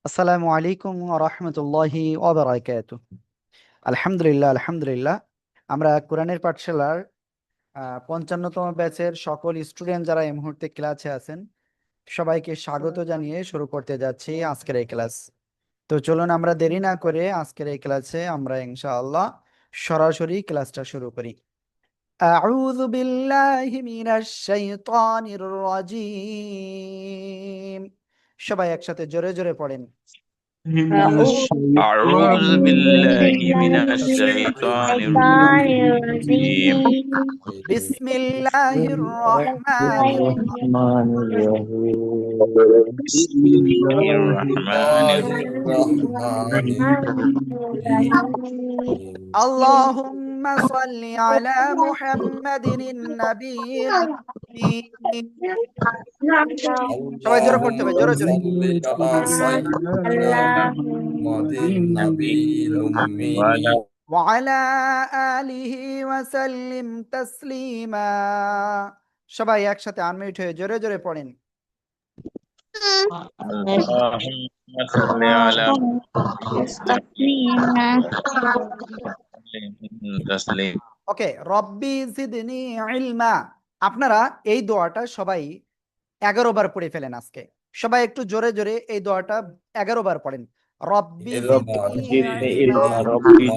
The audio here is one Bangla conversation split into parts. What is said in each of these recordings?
আসসালামু আলাইকুম ওয়া রাহমাতুল্লাহি ওয়া বারাকাতুহু। আলহামদুলিল্লাহ। আমরা কোরআনের পাঠশালার ৫৫তম ব্যাচের সকল স্টুডেন্ট যারা এই মুহূর্তে ক্লাসে আছেন সবাইকে স্বাগত জানিয়ে শুরু করতে যাচ্ছি আজকের এই ক্লাস। তো চলুন আমরা দেরি না করে আজকের এই ক্লাসে আমরা ইনশাআল্লাহ সরাসরি ক্লাসটা শুরু করি। আউযু বিল্লাহি মিনাশ শাইতানির রাজীম। সবাই একসাথে জোরে জোরে পড়েন। أعوذ بالله من الشيطان الرجيم বিসমিল্লাহির রহমানির بسم الله الرحمن আল্লাহুম্মা সাল্লি আলা মুহাম্মাদিন নাবিয়্যিল উম্মি। সবাই জোরে পড়তে হবে, জোরে জোরে। وعلى ওয়া আলা আলিহি ওয়া সাল্লিম তাসলিমা। সবাই একসাথে আনমিউট হয়ে জোরে জোরে পড়েন। اللهم صل على تسليم ওকে, রব্বি জিদনি ইলমা। আপনারা এই দোয়াটা সবাই 11 বার পড়ে ফেলেন আজকে। সবাই একটু জোরে জোরে এই দোয়াটা 11 বার পড়েন। রব্বি জিদনি ইলমা, রব্বি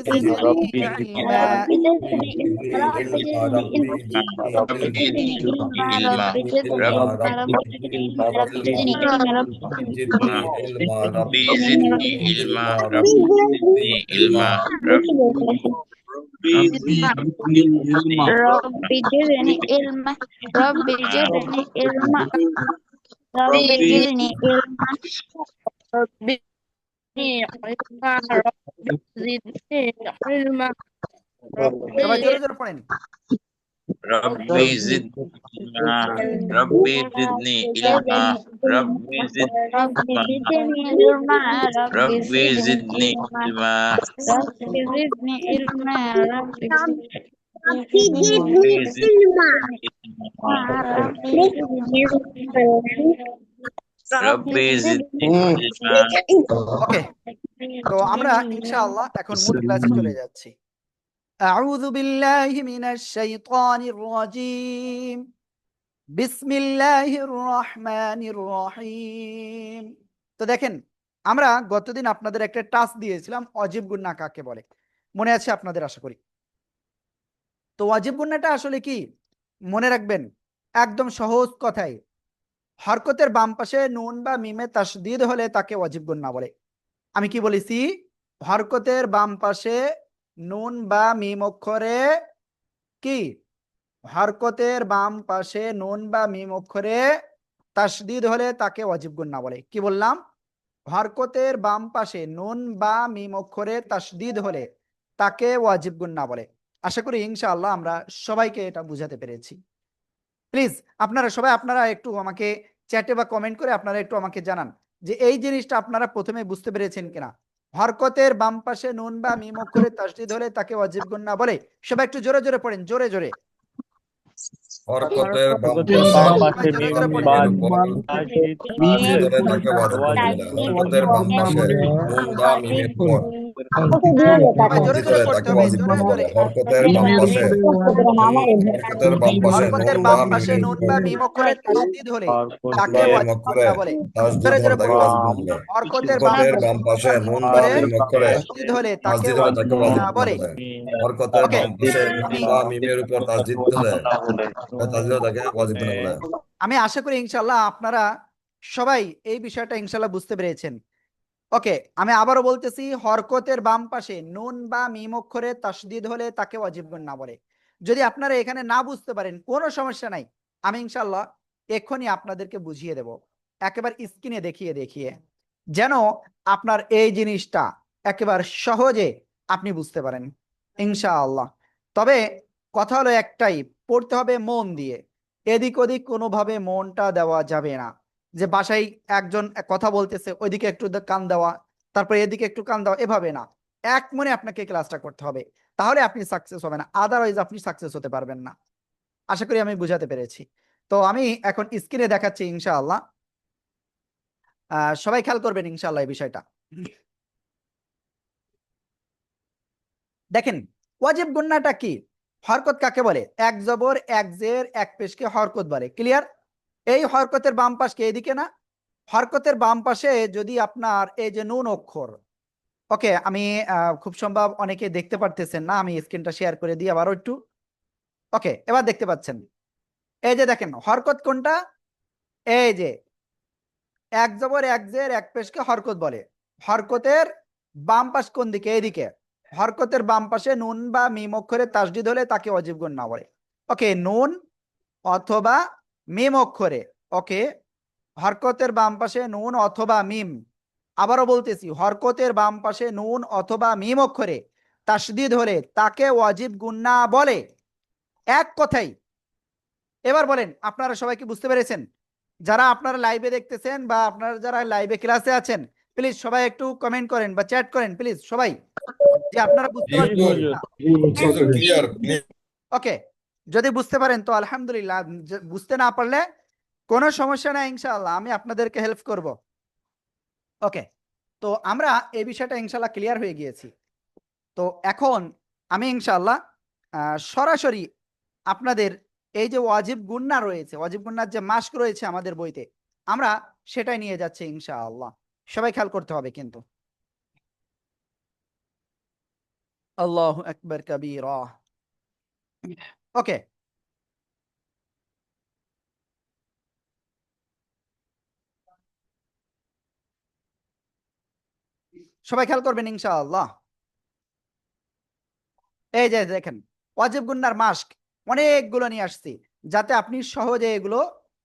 জিদনি ইলমা। ربي زدني علما ربي زدني علما ربي زدني علما ربي زدني علما ربي زدني علما ربي زدني علما ربي زدني علما ربي زدني علما সবাই জোরে জোরে পড়েন। ربي زدني علما ربي زدني علما ربي زدني علما ربي ربي زدني زدني علما علما ربي زدني علما ربي ربي زدني ربي زدني علما ওকে, তো আমরা ইনশাআল্লাহ এখন মূল ক্লাসে চলে যাচ্ছি। আউযু বিল্লাহি মিনাশ শাইতানির রাজীম। বিসমিল্লাহির রহমানির রহিম। তো দেখেন, আমরা গতদিন আপনাদের একটা টাস্ক দিয়েছিলাম অজীব গুন্না কাকে বলে, মনে আছে আপনাদের আশা করি। তো ওয়াজিব গুন্নাটা আসলে কি মনে রাখবেন, একদম সহজ কথায় হরকতের বাম পাশে নুন বা মিমে তাসদীদ হলে তাকে ওয়াজিব গুন্না বলে। আমি কি বলেছি? হরকতের বাম পাশে নুন বা মিম অক্ষরে কি, হরকতের বাম পাশে নুন বা মিম অক্ষরে তাসদীদ হলে তাকে ওয়াজিব গুন্না বলে। কি বললাম? হরকতের বাম পাশে নুন বা মিম অক্ষরে তাসদীদ হলে তাকে ওয়াজিব গুন্না বলে। আশা করি ইনশাআল্লাহ আমরা সবাইকে এটা বুঝাতে পেরেছি। প্লিজ আপনারা একটু আমাকে চ্যাটে বা কমেন্ট করে আপনারা একটু আমাকে জানান যে এই জিনিসটা আপনারা প্রথমে বুঝতে পেরেছেন কিনা। হরকতের বাম পাশে নুন বা মিম অক্ষরে তাসদীদ হলে তাকে ওয়াজিব গুন্না বলে। সবাই একটু জোরে জোরে পড়েন, জোরে জোরে। হরকতের বাম সবাই পাশে জোরে জোরে পড়েন। মিমের উপর তাসদীদ হলে তাকে ওয়াজিব গুন্না বলে। হরকতের বাম পাশে নুন বা মিমের উপর সবাই জোরে তাসদীদ জোরে হলে পড়তে তাকে হবে, ওয়াজিব জোরে গুন্না বলে। জোরে। হরকতের বাম পাশে নুন হরকতের বা বাম পাশে মিমের নুন উপর বা মিম অক্ষরে তাসদীদ হলে নুন তাকে বা মিম ওয়াজিব অক্ষরে গুন্না বলে। তাসদীদ জোরে হলে জোরে তাকে বলতে ওয়াজিব হবে। গুন্না বলে। হরকতের হরকতের বাম পাশে নুন বা মিম অক্ষরে তাসদীদ হলে তাকে তাসদীদ হলে তাকে ওয়াজিব ওয়াজিব গুন্না গুন্না বলে। বলে। হরকতের ওকে, বাম পাশে নুন আমি বা মিমের উপর তাসদীদ হলে তাসদীদ হলে তাকে ওয়াজিব গুন্না বলে। আমি আশা করি ইনশাআল্লাহ আপনারা সবাই এই বিষয়টা ইনশাআল্লাহ বুঝতে পেরেছেন। ওকে, আমি আবারও বলতেছি, হরকতের বাম পাশে নুন বা মিম অক্ষরে তাসদীদ হলে তাকে ওয়াজিব গুন্না বলে। যদি আপনারা এখানে না বুঝতে পারেন কোনো সমস্যা নাই, আমি ইনশাআল্লাহ এক্ষুনি আপনাদেরকে বুঝিয়ে দেব, একেবারে স্ক্রিনে দেখিয়ে দেখিয়ে, যেন আপনার এই জিনিসটা একেবারে সহজে আপনি বুঝতে পারেন ইনশাআল্লাহ। তবে কথা হলো একটাই, পড়তে হবে মন দিয়ে। এদিক ওদিক কোনোভাবে মনটা দেওয়া যাবে না, যে বাসায় একজন কথা বলতেছে ওইদিকে একটু কান দেওয়া, তারপরে এদিকে একটু কান দেওয়া, এভাবে না। এক মনে আপনাকে ক্লাসটা করতে হবে, তাহলে আপনি সাকসেস হবেন, আদারওয়াইজ আপনি সাকসেস হতে পারবেন না। আশা করি আমি বুঝাতে পেরেছি। তো আমি এখন স্ক্রিনে দেখাচ্ছি ইনশাআল্লাহ। সবাই খেয়াল করবেন ইনশাআল্লাহ এই বিষয়টা। দেখেন ওয়াজিব গুন্নাটা কি, হরকত কাকে বলে? এক জবর এক জের এক পেশকে হরকত বলে। ক্লিয়ার? এই হরকতের বাম পাশকে এদিকে না, হরকতের বাম পাশে যদি আপনার এই যে নুন অক্ষর, ওকে আমি খুব সম্ভব অনেকে দেখতে পারতেছেন না, আমি স্ক্রিনটা শেয়ার করে দিই আবারও একটু। ওকে এবার দেখতে পাচ্ছেন, এই যে দেখেন হরকত কোনটা, এই যে এক জবর এক জের এক পেশকে হরকত বলে। হরকতের বাম পাশ কোন দিকে? এদিকে। হরকতের বাম পাশে নুন বা মিম অক্ষরে তাসদিদ হলে তাকে ওয়াজিব গুন্না বলে। ওকে নুন অথবা মিম অক্ষরে, ওকে হরকতের বাম পাশে নুন অথবা মিম, আবারও বলতেছি হরকতের বাম পাশে নুন অথবা মিম অক্ষরে তাসদিদ হলে তাকে ওয়াজিব গুন্না বলে। এক কথাই। এবার বলেন আপনারা সবাই কি বুঝতে পেরেছেন? যারা আপনারা লাইভে দেখতেছেন বা আপনারা যারা লাইভে ক্লাসে আছেন, প্লিজ সবাই একটু কমেন্ট করেন বা চ্যাট করেন প্লিজ সবাই, যে আপনারা বুঝতে জি পারছেন হুজুর, না। ক্লিয়ার। ওকে যদি বুঝতে পারেন তো আলহামদুলিল্লাহ, বুঝতে না পারলে কোনো সমস্যা নাই, ইনশাআল্লাহ আমি আপনাদেরকে হেল্প করব। ওকে তো আমরা এই বিষয়টা ইনশাআল্লাহ ক্লিয়ার হয়ে গিয়েছি। তো এখন আমি ইনশাআল্লাহ সরাসরি আপনাদের এই যে ওয়াজিব গুন্না রয়েছে, ওয়াজিব গুন্নার যে মাস্ক রয়েছে আমাদের বইতে, আমরা সেটাই নিয়ে যাচ্ছি ইনশাআল্লাহ। সবাই খেয়াল করতে হবে কিন্তু। আল্লাহু আকবার কাবীরা। ওকে সবাই খেয়াল করবেন ইনশাআল্লাহ। এই যে দেখেন ওয়াজিব গুন্নার মাস্ক অনেকগুলো নিয়ে আসছি, যাতে আপনি সহজে এগুলো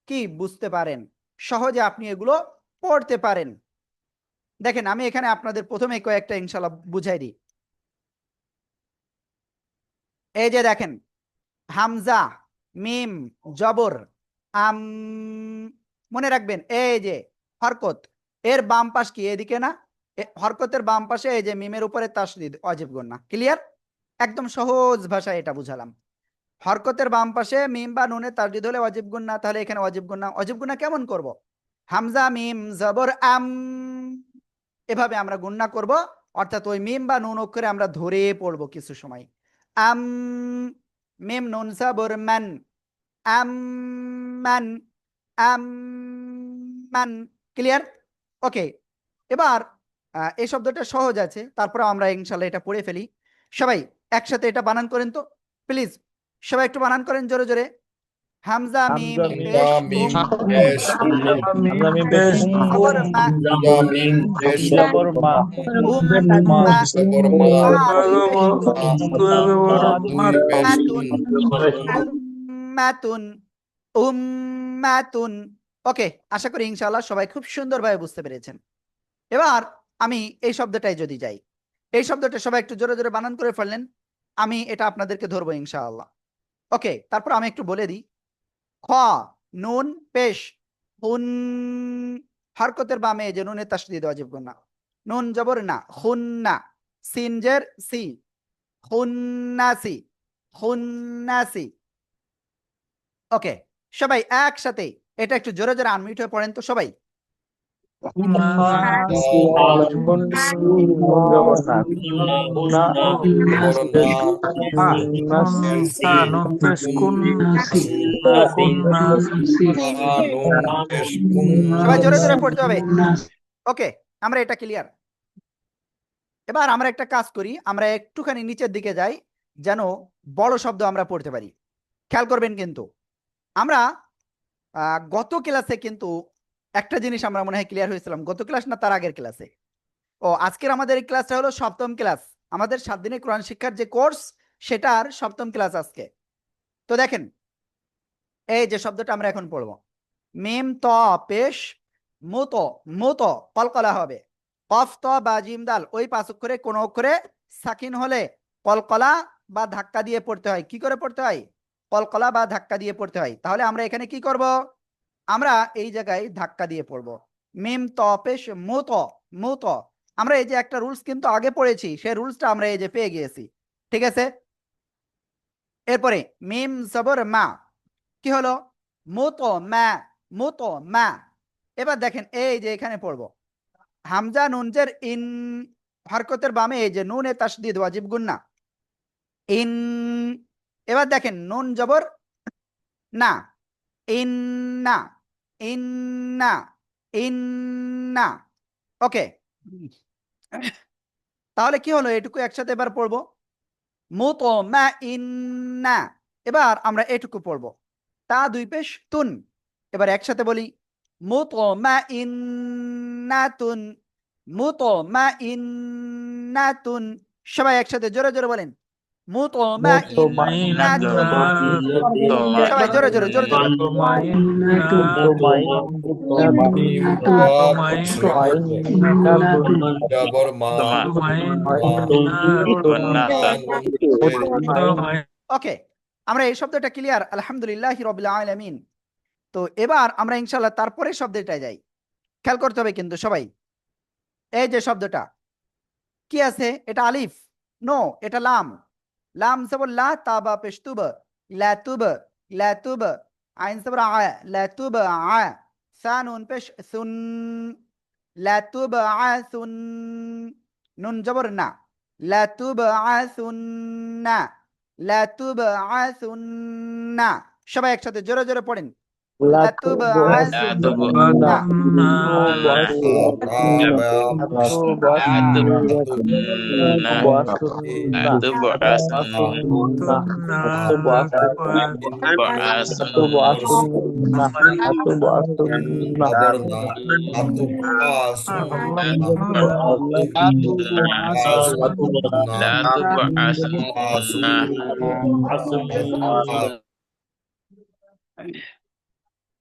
কি বুঝতে পারেন, সহজে আপনি এগুলো পড়তে পারেন। দেখেন আমি এখানে আপনাদের প্রথমে কয়েকটা ইনশাআল্লাহ বুঝাই দিই। এই যে দেখেন হামজা মিম জবর আম, মনে রাখবেন এই যে হরকত, এর বাম পাশ কি? এদিকে না? হরকতের বাম পাশে এই যে মিমের উপরে তাসদিদ ওয়াজিব গুন্না। ক্লিয়ার? একদম সহজ ভাষায় এটা বুঝালাম। হরকতের বাম পাশে মিম বা নুনে তাসদিদ হলে ওয়াজিব গুন্না, তাহলে এখানে ওয়াজিব গুন্না। ওয়াজিব গুন্না কেমন করব? হামজা মিম জবর আম, এভাবে আমরা গুন্না করব, অর্থাৎ ওই মিম বা নুন অক্ষরে আমরা ধরে পড়ব কিছু সময়। আম মিম নুন সাবর মান, আম মান, আম মান। ক্লিয়ার? ওকে এবার এই শব্দটা সহজ আছে, তারপর আমরা ইনশাল্লাহ এটা পড়ে ফেলি। সবাই একসাথে এটা বানান করেন তো প্লিজ, সবাই একটু বানান করেন জোরে জোরে। হামজা মিম পেশ উম খবর মা উম মা মাতুন মাতুন উম্মাতুন। ওকে আশা করি ইনশাআল্লাহ সবাই খুব সুন্দরভাবে বুঝতে পেরেছেন। এবার আমি এই শব্দটাই যদি যাই, এই শব্দটা সবাই একটু জোরে জোরে বানান করে ফেললেন, আমি এটা আপনাদেরকে ধরবো ইনশাআল্লাহ। ওকে তারপর আমি একটু বলে দিই। খ নুন পেশ হুন, হরকতের বামে যে নুনের তাসদিদ ওয়াজিব গুন্না। নুন জবর না খুন্না, সিন জের সি খুন্নাসি খুন্নাসি। ওকে সবাই একসাথে এটা একটু জোরে জোরে আনমিউট হয়ে পড়েন তো সবাই। সবাই জোরে জোরে পড়তে হবে। ওকে আমরা এটা ক্লিয়ার। এবার আমরা একটা কাজ করি, আমরা একটুখানি নিচের দিকে যাই, যেন বড় শব্দ আমরা পড়তে পারি। খেয়াল করবেন কিন্তু আমরা গত ক্লাসে কিন্তু একটা জিনিস আমরা মনে হয় ক্লিয়ার হয়েছিলাম, গত ক্লাস না তার আগের ক্লাসে। ও আজকের আমাদের এই ক্লাসটা হলো সপ্তম ক্লাস, আমাদের 7 দিনের কোরআন শিক্ষার যে কোর্স সেটার সপ্তম ক্লাস আজকে। তো দেখেন এই যে শব্দটা আমরা এখন পড়বো, মিম ত পেশ মুত, মুত কলকলা হবে। কফ ত বা জিম দাল ওই 5 অক্ষরে কোন অক্ষরে সাকিন হলে কলকলা বা ধাক্কা দিয়ে পড়তে হয়। কি করে পড়তে হয়? কলকলা বা ধাক্কা দিয়ে পড়তে হয়। তাহলে আমরা এখানে কি করব? আমরা এই জায়গায় ধাক্কা দিয়ে পড়ব। মিম ত পেশ মুত, মুত। আমরা এই যে একটা রুলস কিন্তু আগে পড়েছি, সেই রুলসটা আমরা এই যে পেয়ে গিয়েছি। ঠিক আছে? এরপরে মিম জবর মা, কি হলো? মুত মা, মুত মা। এবার দেখেন এই যে এখানে পড়বো হামজা নুন জের ইন, হরকতের বামে এই যে নুনে তাসদিদ ওয়াজিব গুন্না ইন। এবার দেখেন নুন জবর না, ইন্না, ইন্না, ইন্না। ওকে, তাহলে কি হলো, এটুকু একসাথে এবার পড়বো মুতমাইন্না। এবার আমরা এটুকু পড়বো তা দুই পেশ তুন। এবার একসাথে বলি মুতমাইন্নাতুন, মুতমাইন্নাতুন। সবাই একসাথে জোরে জোরে বলেন মুতমাইন্নাতুন। সবাই জোরে জোরে জোরে জোরে। জবর মা, ওকে, আমরা এই শব্দটা ক্লিয়ার আলহামদুলিল্লাহি রাব্বিল আলামিন। তো এবার আমরা ইনশাআল্লাহ তারপরে শব্দটা যাই, খেয়াল করতে হবে কিন্তু সবাই। এই যে শব্দটা কি আছে, এটা আলিফ, নো এটা লাম। লাম সবর লা, তাবা পেশতুব, লাতুব, লাতুব, আইন সবর আ, লাতুব আ, সানুন পেশ সুন, লাতুব আ সুন, নুন জবর না, লাতুব আ সুন না, লাতুব আ সুন না। সবাই একসাথে জোরে জোরে পড়েন লাতুব আ সুন না।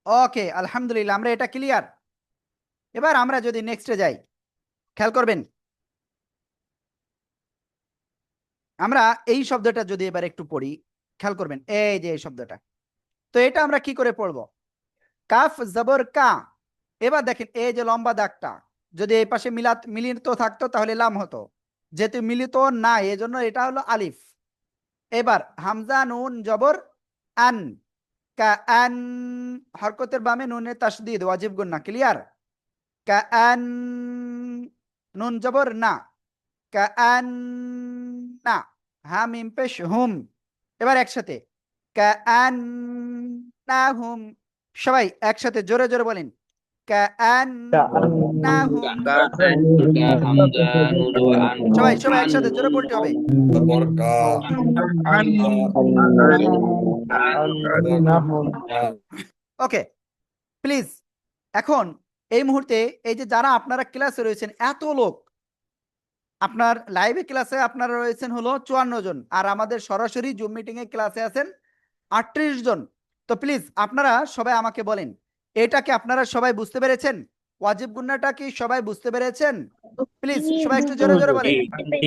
ওকে আলহামদুলিল্লাহ, আমরা এটা ক্লিয়ার। এবার আমরা যদি নেক্সটে যাই, খেয়াল করবেন আমরা এই শব্দটা যদি এবার একটু পড়ি, খেয়াল করবেন এই যে এই শব্দটা। তো এটা আমরা কি করে পড়বো, কাফ জবর কা। এবার দেখেন এই যে লম্বা দাগটা, যদি এই পাশে মিলিত থাকতো তাহলে লাম হতো, যেহেতু মিলিত না এই জন্য এটা হলো আলিফ। এবার হামজা নুন জবর আন, কা আন, হরকতের বামে নুনের তাসদিদ ওয়াজিব গুন্না, ক্লিয়ার। কা আন, নুন জবর না, কা আন না, হা মিম পেশ হুম। এবার একসাথে কা আন না হুম। সবাই একসাথে জোরে জোরে বলেন কা আন না হুম। সবাই সবাই একসাথে জোরে বলতে হবে। ওকে প্লিজ, এখন এই মুহূর্তে এই যে যারা আপনারা ক্লাসে রয়েছেন এত লোক, আপনার লাইভে ক্লাসে আপনারা রয়েছেন হলো 54 জন, আর আমাদের সরাসরি জুম মিটিং এ ক্লাসে আছেন 38 জন। তো প্লিজ আপনারা সবাই আমাকে বলেন, এটাকে আপনারা সবাই বুঝতে পেরেছেন? ওয়াজিব গুন্নাটা কি সবাই বুঝতে পেরেছেন? প্লিজ সবাই একটু জোরে জোরে বলেন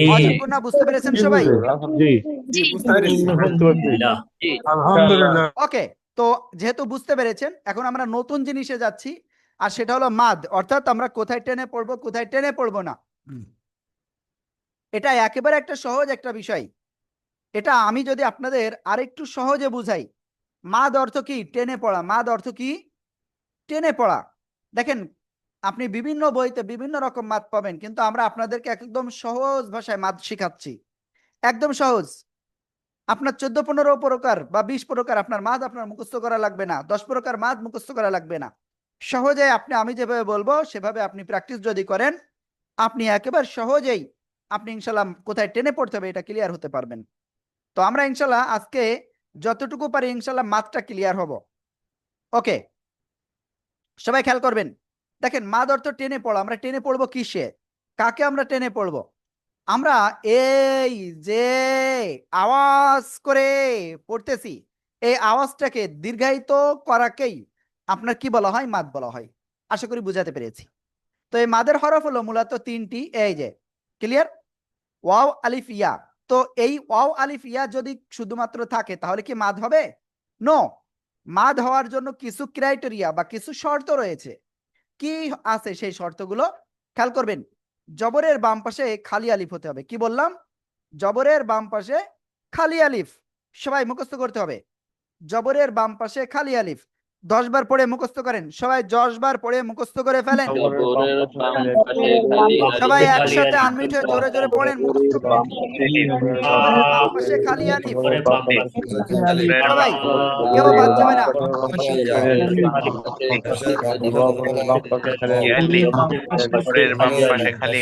ওয়াজিব গুন্না বুঝতে পেরেছেন সবাই? ওকে, তো যেহেতু বুঝতে পেরেছেন, এখন আমরা নতুন জিনিসে যাচ্ছি, আর সেটা হলো মাদ, অর্থাৎ আমরা কোথায় টেনে পড়বো কোথায় টেনে পড়বো না। এটা একেবারে একটা সহজ একটা বিষয়। এটা আমি যদি আপনাদের আরেকটু সহজে বুঝাই, মাদ অর্থ কি টেনে পড়া, মাদ অর্থ কি টেনে পড়া। দেখেন আপনি বিভিন্ন বইতে বিভিন্ন রকম মাদ পাবেন, কিন্তু আমরা আপনাদেরকে একদম সহজ ভাষায় মাদ শিখাচ্ছি, একদম সহজ। আপনার 14-15 প্রকার বা 20 প্রকার আপনার মাদ আপনার মুখস্থ করা লাগবে না, 10 প্রকার মাদ মুখস্থ করা লাগবে না। সহজে আমি যেভাবে বলবো সেভাবে আপনি প্র্যাকটিস যদি করেন, আপনি একেবারে সহজেই আপনি ইনশাল্লাহ কোথায় টেনে পড়তে হবে এটা ক্লিয়ার হতে পারবেন। তো আমরা ইনশাল্লাহ আজকে যতটুকু পারি ইনশাল্লাহ মাদটা ক্লিয়ার হব। ওকে, সবাই খেয়াল করবেন। দেখেন মাদ অর্থ টেনে পড়া, আমরা টেনে পড়বো কিসে, কাকে আমরা টেনে পড়বো? আমরা এই যে আওয়াজ করে পড়তেছি, এই আওয়াজটাকে দীর্ঘায়িত করাকেই আপনার কি বলা হয়, মাদ বলা হয়। আশা করি বুঝাতে পেরেছি। তো এই মাদের হরফ হলো মূলত 3টি, এই যে ক্লিয়ার, ওয়াও আলিফ ইয়া। তো এই ওয়াও আলিফ ইয়া যদি শুধুমাত্র থাকে তাহলে কি মাদ হবে? নো, মাদ হওয়ার জন্য কিছু ক্রাইটেরিয়া বা কিছু শর্ত রয়েছে। কি আছে সেই শর্তগুলো খেয়াল করবেন। জবরের বাম পাশে খালি আলিফ হতে হবে। কি বললাম? জবরের বাম পাশে খালি আলিফ, সবাই মুখস্থ করতে হবে। জবরের বাম পাশে খালি আলিফ। 10 বার পড়ে মুখস্থ করেন, সবাই 10 বার পড়ে মুখস্থ করে ফেলেন। জবরের বাম পাশে খালি সবাই আলিফ একসাথে আনমিউট হয়ে জোরে জোরে পড়েন, মুখস্থ করেন। জবরের বাম পাশে খালি আলিফ। সবাই কেউ বাদ যাবে না। জবরের বাম পাশে খালি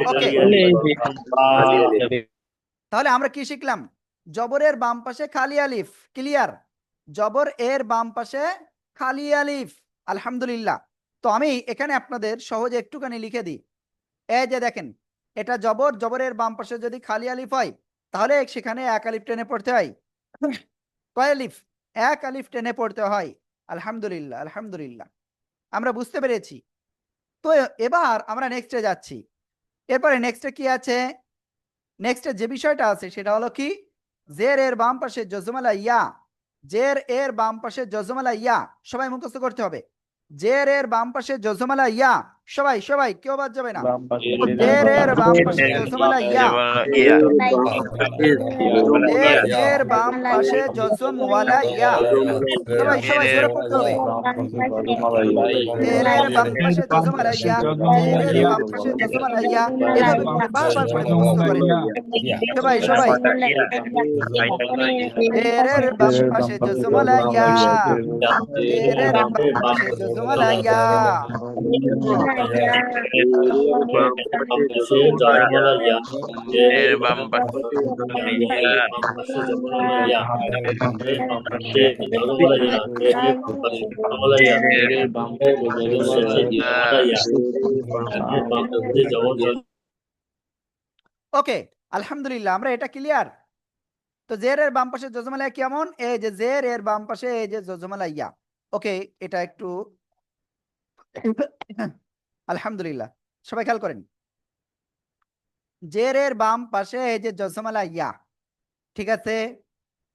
ওকে, তাহলে আমরা কি শিখলাম? জবরের বাম পাশে খালি আলিফ, ক্লিয়ার? জবর এর বাম পাশে খালি আলিফ, আলহামদুলিল্লাহ। তো আমি এখানে আপনাদের সহজে একটুখানি লিখে দিই। এই যে দেখেন, এটা জবর, জবরের বাম পাশে যদি খালি আলিফ হয় তাহলে সেখানে এক আলিফ টেনে পড়তে হয়। কয় আলিফ? এক আলিফ টেনে পড়তে হয়। আলহামদুলিল্লাহ, আলহামদুলিল্লাহ, আমরা বুঝতে পেরেছি। তো এবার আমরা নেক্সটে যাচ্ছি। এরপরে নেক্সটে কি আছে? নেক্সটে যে বিষয়টা আছে সেটা হলো কি, জের এর বাম পাশে জজমালা ইয়া। জের এর বাম পাশে জজমালা ইয়া, সবাই মুখস্থ করতে হবে। জের এর বাম পাশে জজমালা ইয়া, সবাই সবাই কেউ বাদ যাবে না। জের এর বাম পাশে জজমালা ইয়া, জের এর বাম পাশে জজম ওয়ালা ইয়া, সবাই সবাই জোরে পড়তে হবে। জের এর বাম পাশে জজমালা ইয়া, জের এর বাম পাশে জজমালা ইয়া, এভাবে পড়ে বারবার পড়ে মুখস্থ করেন সবাই সবাই। জের এর বাম পাশে জজমালা ইয়া, জের এর বাম পাশে জজমালা ইয়া। এর বাম পাশে ওকে, আলহামদুলিল্লাহ, আমরা এটা ক্লিয়ার। তো জের এর বাম পাশে জজমালা কেমন? এই যে জের এর বাম পাশে এই যে জজমালা ইয়া। ওকে, এটা একটু আলহামদুলিল্লাহ, সবাই খেয়াল করেন। জের এর বাম পাশে এই যে জজমালা ইয়া, ঠিক আছে?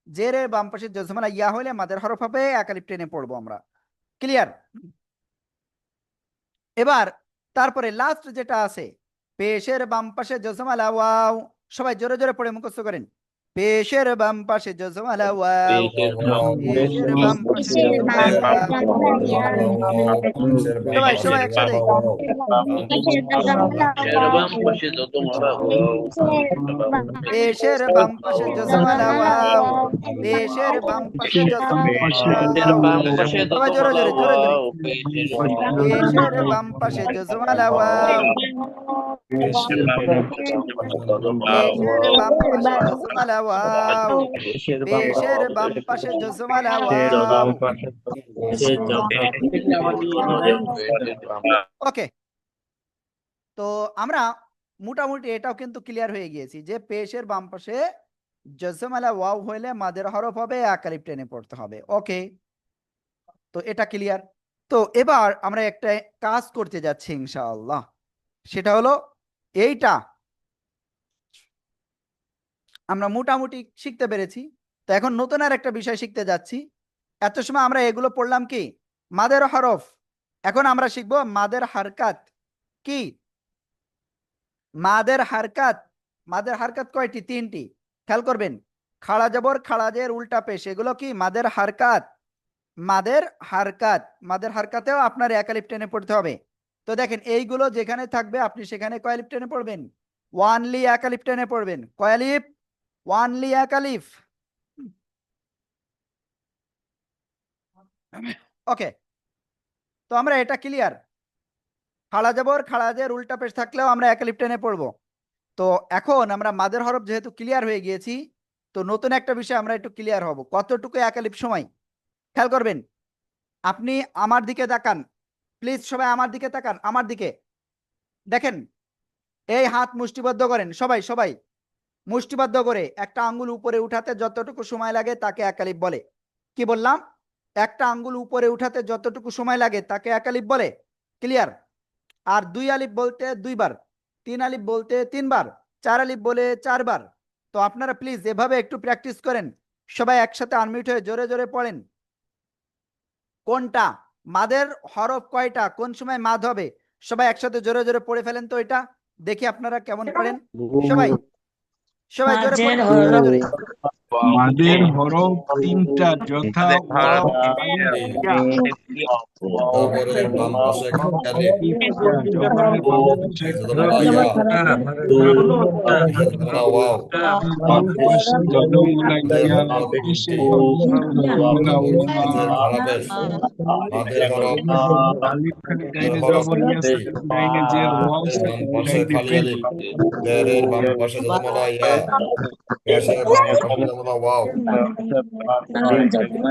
জের এর বাম পাশে জজমালা ইয়া হলে মাদের হরফ হবে, এক আলিফ টেনে পড়বো আমরা, ক্লিয়ার? এবার তারপরে লাস্ট যেটা আছে, পেশের বাম পাশে জজমালা ওয়াও, সবাই জোরে জোরে পড়ে মুখস্থ করেন। পেশের বাম পাশে জজমালা ওয়াও, পেশের বাম পাশে জজমালা ওয়াও। সবাই সবাই একসাথে। পেশের বাম পাশে জজমালা ওয়াও, পেশের বাম পাশে জজমালা ওয়াও। সবাই জোরে জোরে জোরে জোরে। পেশের বাম পাশে জজমালা ওয়াও, পেশের বাম পাশে জজমালা ওয়াও, পেশের বাম পাশে জজমালা ওয়াও। ওকে, তো আমরা মোটামুটি এটাও কিন্তু ক্লিয়ার হয়ে গিয়েছি যে পেশের বাম পাশে জজমালা ওয়াও হইলে মাদের হরফ হবে, এক আলিফ টেনে পড়তে হবে। ওকে, তো এটা ক্লিয়ার। তো এবার আমরা একটা কাজ করতে যাচ্ছি ইনশাআল্লাহ, সেটা হলো এইটা আমরা মোটামুটি শিখতে পেরেছি। তো এখন নতুন আর একটা বিষয় শিখতে যাচ্ছি। এত সময় আমরা এগুলো পড়লাম কি, মাদের হরফ। এখন আমরা শিখবো মাদের হারকাত। কি মাদের হারকাত? মাদের হারকাত কয়টি? 3টি। খেয়াল করবেন, খাড়া জবর, খাড়া জের, উল্টা পেশ, এগুলো কি মাদের হারকাত। মাদের হারকাত, মাদের হারকাতেও আপনার এক আলিফ টেনে পড়তে হবে। তো দেখেন এইগুলো যেখানে থাকবে আপনি সেখানে কয় আলিফ টেনে পড়বেন? ওয়ানলি এক আলিফ টেনে পড়বেন। কয় আলিফ? ওয়ানলি এক আলিফ। ওকে, তো আমরা এটা ক্লিয়ার। খাড়া জবর, খাড়া জের, উল্টা পেশ থাকলেও আমরা এক আলিফ টেনে পড়বো। তো এখন আমরা মাদের হরফ যেহেতু ক্লিয়ার হয়ে গিয়েছি, তো নতুন একটা বিষয় আমরা একটু ক্লিয়ার হব, কতটুকু এক আলিফ সময়। খেয়াল করবেন, আপনি আমার দিকে তাকান প্লিজ, সবাই আমার দিকে তাকান, আমার দিকে দেখেন। এই হাত মুষ্টিবদ্ধ করেন, সবাই সবাই মুষ্টিবদ্ধ করে একটা আঙ্গুল উপরে উঠাতে যতটুকু সময় লাগে তাকে এক আলিফ বলে। কি বললাম? একটা আঙ্গুল উপরে উঠাতে যতটুকু সময় লাগে তাকে এক আলিফ বলে, ক্লিয়ার? আর 2 আলিফ বলতে 2 বার, 3 আলিফ বলতে 3 বার, 4 আলিফ বলে 4 বার। তো আপনারা প্লিজ এভাবে একটু প্র্যাকটিস করেন, সবাই একসাথে আনমিউট হয়ে জোরে জোরে পড়েন। কোনটা মাদের হরফ, কয়টা, কোন সময় মাদ হবে, সবাই একসাথে জোরে জোরে পড়ে ফেলেন তো এটা, দেখি আপনারা কেমন পারেন। সবাই সবাই জোরে পড়ে ফেলেন, জোরে জোরে। মাদের হরফ তিনটা, যথা ওয়াও, আলিফ, ইয়া। জবরের বাম পাশে আলিফ, ইফতা, জবরের বাম পাশে জবরমালা ইয়া, জবরমালা ওয়াও, বাম পাশে জবরমালা মাদের ইয়া, হরফ পেশে তিনটি, জবরমালা ওয়া, মাদের হরফ, মাদের হরফ, আলিফ খালি মাদের ডাইনে হরফ জবর ইয়া, তিনটি, সাকিন ডাইনে জের, ওয়াও মাদের বাম সাকিন পাশে ডাইনে খালি পেশ। আলিফ, জেরের বাম পাশে জবরমালা ইয়া, পেশের বাম পাশে জবরমালা ওয়াও,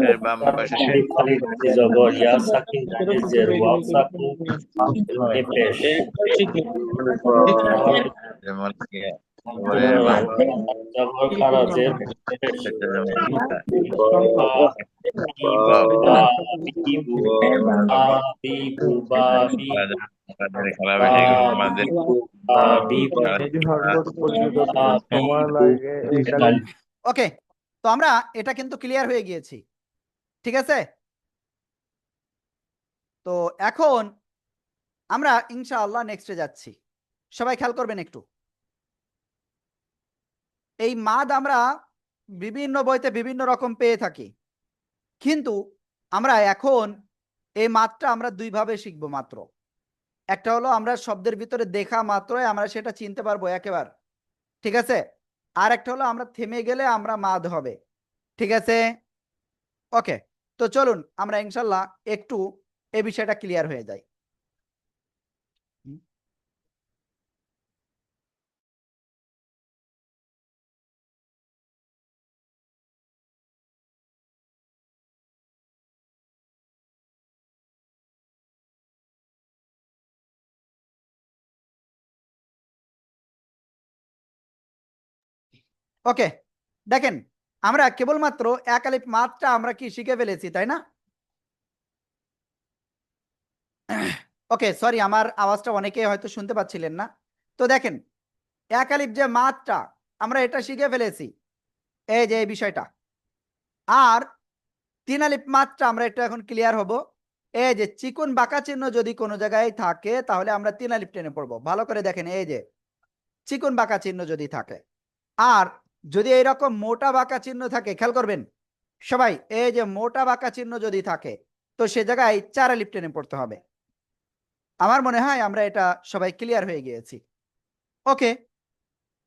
এর বাম পাশে আলিফ খালি ডানে জবর ইয়া সাকিন ডানে জের ওয়াও সাকিন ডানে পেশ যেমন জবরের বাম জবর খারা জের পেশ ওকে, তো আমরা এটা কিন্তু ক্লিয়ার হয়ে গিয়েছি, ঠিক আছে। তো এখন আমরা ইনশাআল্লাহ নেক্সটে যাচ্ছি, সবাই খেয়াল করবেন একটু। এই মাদ আমরা বিভিন্ন বইতে বিভিন্ন রকম পেয়ে থাকি, কিন্তু আমরা এখন এই মাদটা আমরা দুইভাবে শিখবো মাত্র। একটা হলো আমরা শব্দের ভিতরে দেখা মাত্রই আমরা সেটা চিনতে পারবো একেবারে, ঠিক আছে। আর একটা হলো আমরা থেমে গেলে আমরা মাদ হবে, ঠিক আছে। ওকে, তো চলুন আমরা ইনশাল্লাহ একটু এই বিষয়টা ক্লিয়ার হয়ে যায়। ওকে, দেখেন আমরা কেবলমাত্র এক আলিফ মাদটা আমরা কি শিখে ফেলেছি, তাই না? ওকে, সরি, আমার আওয়াজটা অনেকে হয়তো শুনতে পাচ্ছিলেন না। তো দেখেন এক আলিফ যে মাদটা আমরা এটা শিখে ফেলেছি, এই যে এই বিষয়টা। আর তিন আলিফ মাদটা আমরা একটু এখন ক্লিয়ার হব। এই যে চিকন বাঁকা চিহ্ন যদি কোনো জায়গায় থাকে তাহলে আমরা তিন আলিফ টেনে পড়বো। ভালো করে দেখেন, এই যে চিকন বাঁকা চিহ্ন যদি থাকে, আর যদি এইরকম মোটা বাঁকা চিহ্ন থাকে, খেয়াল করবেন সবাই, এই যে মোটা বাঁকা চিহ্ন যদি থাকে তো সে জায়গায় চার আলিফ টেনে পড়তে হবে। আমার মনে হয় আমরা এটা সবাই ক্লিয়ার হয়ে গিয়েছি। ওকে,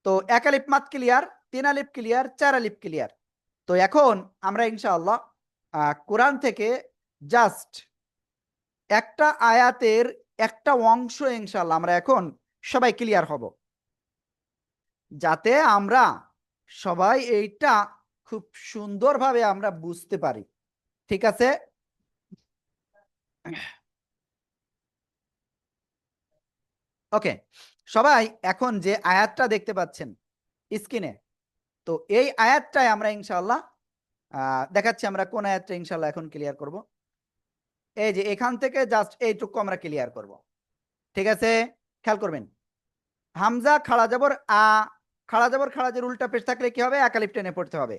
তো এক আলিফ মাদ ক্লিয়ার, তিন আলিফ ক্লিয়ার, চার আলিফ ক্লিয়ার। তো এখন আমরা ইনশাআল্লাহ কোরআন থেকে জাস্ট একটা আয়াতের একটা অংশ ইনশাআল্লাহ আমরা এখন সবাই ক্লিয়ার হব, যাতে আমরা সবাই এইটা খুব সুন্দরভাবে আমরা বুঝতে পারি, ঠিক আছে। ওকে, সবাই এখন যে আয়াতটা দেখতে পাচ্ছেন স্ক্রিনে, তো এই আয়াতটাই আমরা ইনশাআল্লাহ দেখাচ্ছি। আমরা কোন আয়াতটা ইনশাআল্লাহ এখন ক্লিয়ার করব। এই যে এখান থেকে জাস্ট এইটুকু আমরা ক্লিয়ার করব, ঠিক আছে। খেয়াল করবেন, হামজা খাড়া জবর আ, খাড়া জবর খাড়াজের উল্টা পেশ থাকলে কি হবে, এক আলিফ টেনে পড়তে হবে।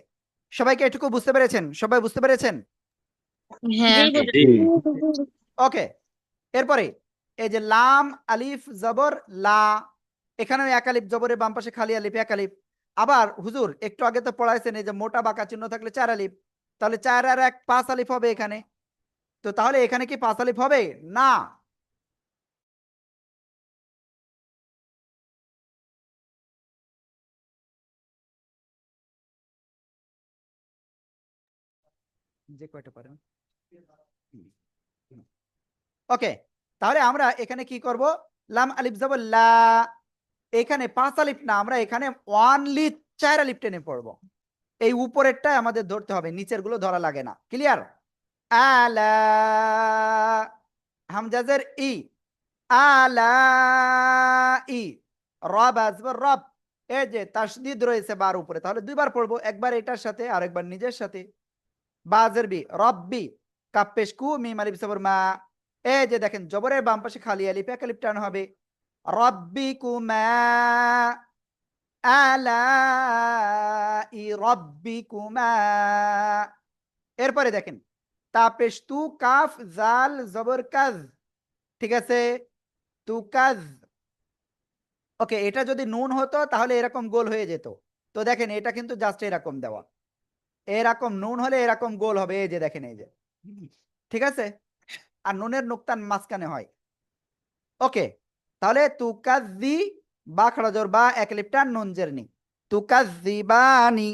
সবাইকে এটুকু বুঝতে পেরেছেন? সবাই বুঝতে পেরেছেন? হ্যাঁ, ওকে, এরপরে এই যে লাম আলিফ জবর লা, এখানেও এক আলিফ জবরের বাম পাশে খালি আলিফ, এক আলিফ। আবার হুজুর একটু আগে তো পড়াইছেন এই যে মোটা বাঁকা চিহ্ন থাকলে চার আলিফ, তাহলে চার আর এক পাঁচ আলিফ হবে এখানে। তো তাহলে এখানে কি পাঁচ আলিফ হবে না? যে কয়টা পারেন। ওকে, তাহলে আমরা এখানে কি করব, লাম আলিফ জবর লা, এখানে পাঁচ আলিফ না, আমরা এখানে ওয়ানলি চার আলিফ টেনে পড়বো। এই উপরেরটাই আমাদের ধরতে হবে, নিচের গুলো ধরা লাগে না। ক্লিয়ার? আলা, হামজাজের ই, আলা ই, রব আসবে রব, এই যে তাসদিদ রয়েছে বার উপরে, তাহলে দুইবার পড়বো, একবার এটার সাথে আর একবার নিজের সাথে। বাজের বি, রব্বি, কাপ্পেশ কু, মিম আলিফ সবর মা, এই যে দেখেন জবরের বাম পাশে খালি আলিফ, এক আলিফ টান হবে। রব্বিকুমা, আলাই রব্বিকুমা। এরপরে দেখেন তাপেশ তু, কাফ জাল জবর কাজ, ঠিক আছে। তুকাজ। ওকে, এটা যদি নুন হতো তাহলে এরকম গোল হয়ে যেত। তো দেখেন এটা কিন্তু জাস্ট এরকম দেওয়া, এরকম নুন হলে এরকম গোল হবে, এই যে দেখেন এই যে, ঠিক আছে, আর নুনের নুকতান মাঝখানে হয়। ওকে, তাহলে তুকাজি বা খড়জোর বা একলিপটান নুন জেরনি, তুকাজিবানি।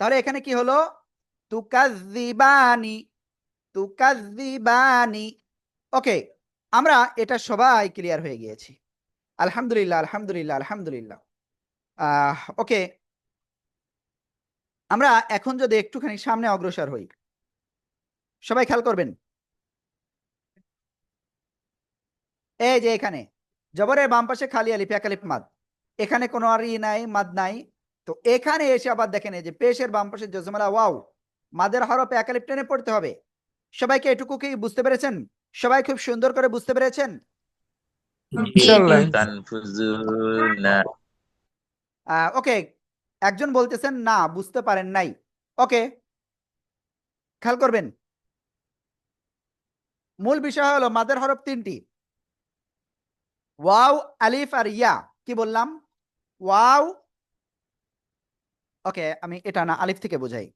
তাহলে এখানে কি হলো, তুকাজিবানি, তুকাজিবানি। ওকে, আমরা এটা সবাই ক্লিয়ার হয়ে গিয়েছি, আলহামদুলিল্লাহ আলহামদুলিল্লাহ আলহামদুলিল্লাহ। ওকে, আমরা এখন যদি একটুখানি সামনে অগ্রসর হই, সবাই খেয়াল করবেন, এই যে এখানে জবরের বাম পাশে খালি আলিফ এক আলিফ মাদ, এখানে কোনো আর ই নাই, মাদ নাই। তো এখানে এসে আবার দেখেন এই যে পেশের বাম পাশে জজমালা ওয়াও, মাদের হরফ এক আলিফ টেনে পড়তে হবে। সবাইকে এটুকু কি বুঝতে পেরেছেন? সবাই খুব সুন্দর করে বুঝতে পেরেছেন? তানফুজুনা। ওকে, একজন বলতেছেন না বুঝতে পারেন নাই। ওকে, খেয়াল করবেন, মূল বিষয় হলো মাদের হরফ তিনটি, ওয়াও আলিফ আর ইয়া। কি বললাম? ওয়াও, ওকে আমি এটা না আলিফ থেকে বোঝাই,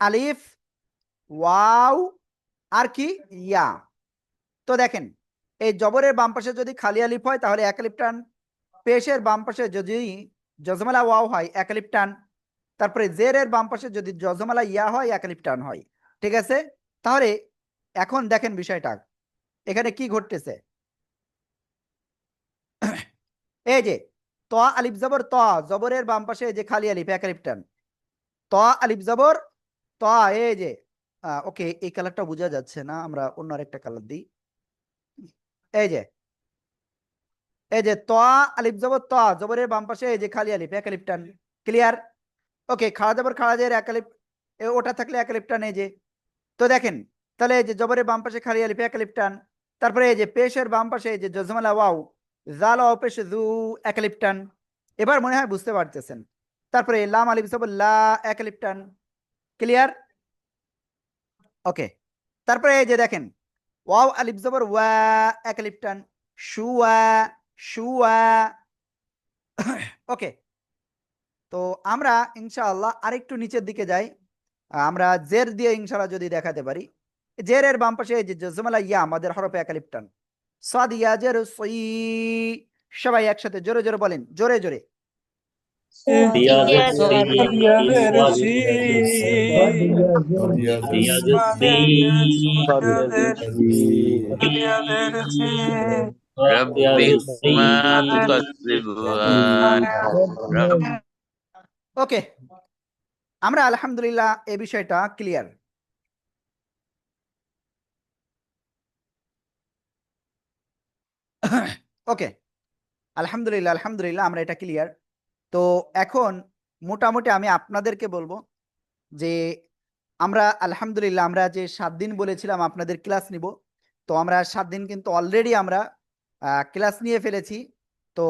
আলিফ, ওয়াও, আর কি ইয়া। তো দেখেন এই জবরের বাম পাশে যদি খালি আলিফ হয় তাহলে এক আলিফ টান, পেশের বাম পাশে যদি জজমালা ওয়াও হয় এক আলিফ টান, তারপরে জেরের বাম পাশে যদি জজমালা ইয়া হয় এক আলিফ টান হয়। ঠিক আছে, তাহলে এখন দেখেন বিষয়টা এখানে কি ঘটতেছে। এই যে ত আলিফ জবর ত, জবরের বাম পাশে যে খালি আলিফ এক আলিফ টান, ত আলিফ জবর ত, এই যে ওকে এই কালারটা বোঝা যাচ্ছে না, আমরা অন্য আরেকটা কালার দিই। এই যে ত আলিফ জবর ত, জবরের বাম পাশে এই যে খালি আলিফ এক আলিফ টান, ক্লিয়ার? ওকে, খাড়া জবর খাড়াজের এক আলিফ, ওটা থাকলে এক আলিফ টান, এই যে। তো দেখেন তাহলে এই যে জবরের বাম পাশে খালি আলিফ এক আলিফ টান, তারপরে এই যে পেশের বাম পাশে এই যে জজমালা ওয়াও, জাল ওয়াও পেশ জু এক আলিফ টান। এবার মনে হয় বুঝতে পারতেছেন। তারপরে লাম আলিফ জবর লা এক আলিফ টান, ক্লিয়ার? ওকে, তারপরে এই যে দেখেন ওয়াও আলিফ জবর ওয়া এক আলিফ টান, শুয়া, শুয়া। ওকে, তো আমরা ইনশাআল্লাহ আরেকটু নিচের দিকে যাই, আমরা জের দিয়ে ইনশাআল্লাহ যদি দেখাতে পারি, জেরের বাম পাশে এই যে জজমালা ইয়া আমাদের হরফে এক আলিফ টান, সাদ ইয়া জের সই। সবাই একসাথে জোরে জোরে বলেন, জোরে জোরে। রিয়াজের সি, রিয়াজের রিয়াজের সি, রিয়াজের সি। রব্বিকুমা তুকাজ্জিবান। ওকে, আমরা আলহামদুলিল্লাহ এই বিষয়টা ক্লিয়ার। ওকে, আলহামদুলিল্লাহ আলহামদুলিল্লাহ আমরা এটা ক্লিয়ার। তো এখন মোটামুটি আমি আপনাদেরকে বলবো যে আমরা আলহামদুলিল্লাহ আমরা যে 7 দিন বলেছিলাম আপনাদের ক্লাস নিব, তো আমরা 7 দিন কিন্তু অলরেডি আমরা ক্লাস নিয়ে ফেলেছি। তো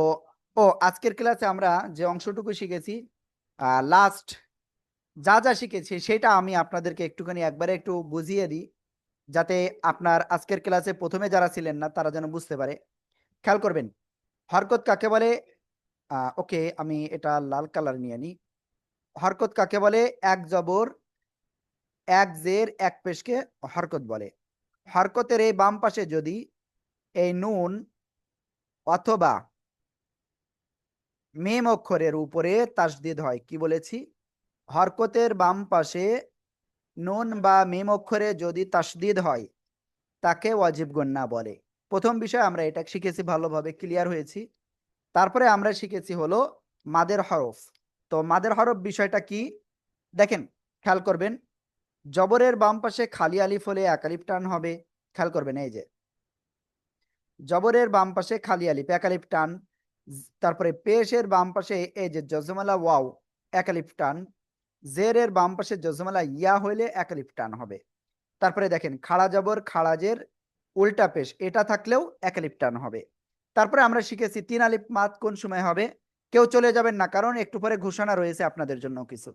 আজকের ক্লাসে আমরা যে অংশটুকু শিখেছি, লাস্ট যা যা শিখেছি সেটা আমি আপনাদেরকে একটুখানি একবারে একটু বুঝিয়ে দিই, যাতে আপনার আজকের ক্লাসে প্রথমে যারা ছিলেন না তারা যেন বুঝতে পারে। খেয়াল করবেন, হরকত কাকে বলে? ওকে, আমি এটা লাল কালার নিয়ে নিই। হরকত কাকে বলে? এক জবর এক জের এক পেশকে হরকত বলে। হরকতের এই বাম পাশে যদি এই নুন অথবা মিম অক্ষরের উপরে তাসদিদ হয়, কি বলেছি? হরকতের বাম পাশে নুন বা মিম অক্ষরে যদি তাসদিদ হয় তাকে ওয়াজিব গুন্না বলে। প্রথম বিষয় আমরা এটা শিখেছি, ভালোভাবে ক্লিয়ার হয়েছি। তারপরে আমরা শিখেছি হলো মাদের হরফ। তো মাদের হরফ বিষয়টা কি দেখেন, খেয়াল করবেন, জবরের বাম পাশে খালি আলিফ হলে এক আলিফ টান হবে। খেয়াল করবেন, এই যে জবরের বাম পাশে খালি আলিফ এক আলিফ টান, তারপরে পেশের বাম পাশে এই যে জজমালা ওয়াও এক আলিফ টান, জেরের বাম পাশে জজমালা ইয়া হইলে এক আলিফ টান হবে। তারপরে দেখেন খাড়া জবর খাড়াজের উল্টা পেশ এটা থাকলেও এক আলিফ টান হবে। তারপরে আমরা শিখেছি 3 আলিফ মাদ কোন সময় হবে। কেউ চলে যাবেন না, কারণ একটু পরে ঘোষণা রয়েছে আপনাদের জন্য কিছু।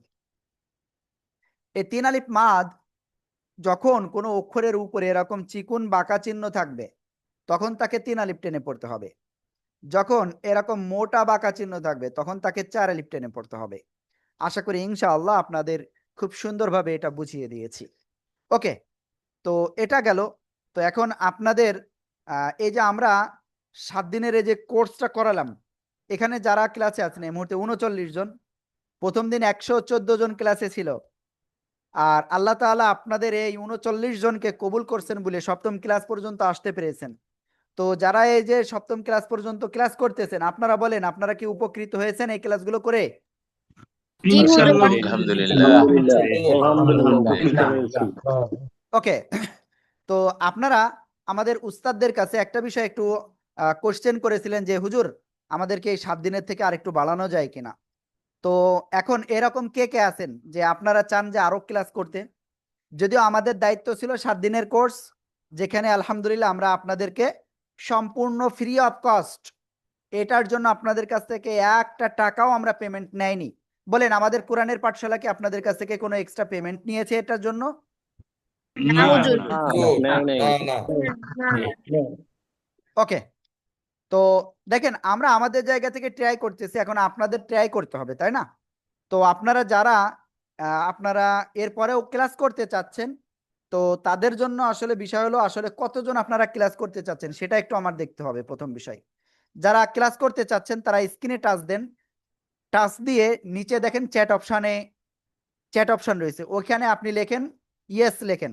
এই 3 আলিফ মাদ যখন কোনো অক্ষরের উপরে এরকম চিকুন বাঁকা চিহ্ন থাকবে তখন তাকে 3 আলিফ টেনে পড়তে হবে। যখন এরকম মোটা বাঁকা চিহ্ন থাকবে তখন তাকে 4 আলিফ টেনে পড়তে হবে। আশা করি ইনশাআল্লাহ আপনাদের খুব সুন্দরভাবে এটা বুঝিয়ে দিয়েছি। ওকে, তো এটা গেল। তো এখন আপনাদের এই যে আমরা 7 দিনের এই যে কোর্সটা করালাম, এখানে যারা ক্লাসে আছেন এই মুহূর্তে 39 জন। প্রথম দিন 114 জন ক্লাসে ছিল, আর আল্লাহ তাআলা আপনাদের এই 39 জনকে কবুল করছেন বলে সপ্তম ক্লাস পর্যন্ত আসতে পেরেছেন। তো যারা এই যে সপ্তম ক্লাস পর্যন্ত ক্লাস করতেছেন, আপনারা বলেন আপনারা কি উপকৃত হয়েছেন এই ক্লাসগুলো করে? জি হুজুর। আলহামদুলিল্লাহ। আলহামদুলিল্লাহ। ওকে, তো আপনারা আমাদের উস্তাদদের কাছে একটা বিষয় একটু কোশ্চেন করেছিলেন যে হুজুর আমাদেরকে এই 7 দিনের থেকে আরেকটু বাড়ানো যায় কিনা। তো এখন এরকম কে কে আছেন যে আপনারা চান যে আরো ক্লাস করতে? যদিও আমাদের দায়িত্ব ছিল 7 দিনের কোর্স, যেখানে আলহামদুলিল্লাহ আমরা আপনাদেরকে সম্পূর্ণ ফ্রি অফ কস্ট, এটার জন্য আপনাদের কাছ থেকে একটা টাকাও আমরা পেমেন্ট নেয়নি। বলেন আমাদের কোরআনের পাঠশালা কি আপনাদের কাছ থেকে কোনো এক্সট্রা পেমেন্ট নিয়েছে এটার জন্য? না হুজুর। ওকে, তো দেখেন আমরা আমাদের জায়গা থেকে ট্রাই করতেছি, এখন আপনাদের ট্রাই করতে হবে, তাই না? তো আপনারা যারা আপনারা এরপরেও ক্লাস করতে চাচ্ছেন, তো তাদের জন্য আসলে বিষয় হলো আসলে কতজন আপনারা ক্লাস করতে চাচ্ছেন সেটা একটু আমার দেখতে হবে। প্রথম বিষয়, যারা ক্লাস করতে চাচ্ছেন তারা স্ক্রিনে টাচ দেন, টাচ দিয়ে নিচে দেখেন চ্যাট অপশন রয়েছে, ওখানে আপনি লেখেন ইয়েস লেখেন।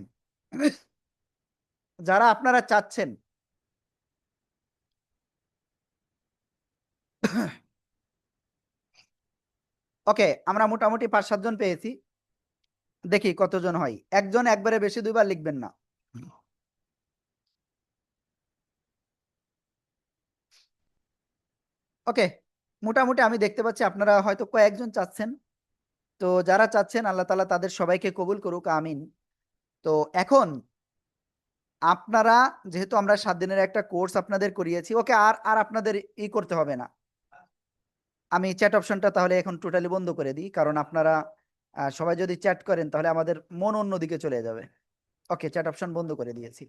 যারা আপনারা চাচ্ছেন ওকে, আমরা মোটামুটি 5-7 জন পেয়েছি, দেখি কতজন হয়। একজন একবারে বেশি দুইবার লিখবেন না। ওকে, মোটামুটি আমি দেখতে পাচ্ছি আপনারা হয়তো কয়েকজন চাচ্ছেন। তো যারা চাচ্ছেন আল্লাহ তাআলা তাদের সবাইকে কবুল করুক, আমিন। তো এখন আপনারা যেহেতু আমরা 7 দিনের একটা কোর্স আপনাদের করিয়েছি, ওকে, আর আর আপনাদের করতে হবে না। আমি চ্যাট অপশনটা তাহলে এখন টোটালি বন্ধ করে দিই, কারণ আপনারা সবাই যদি চ্যাট করেন তাহলে আমাদের মন অন্যদিকে চলে যাবে। ওকে, চ্যাট অপশন বন্ধ করে দিয়েছি।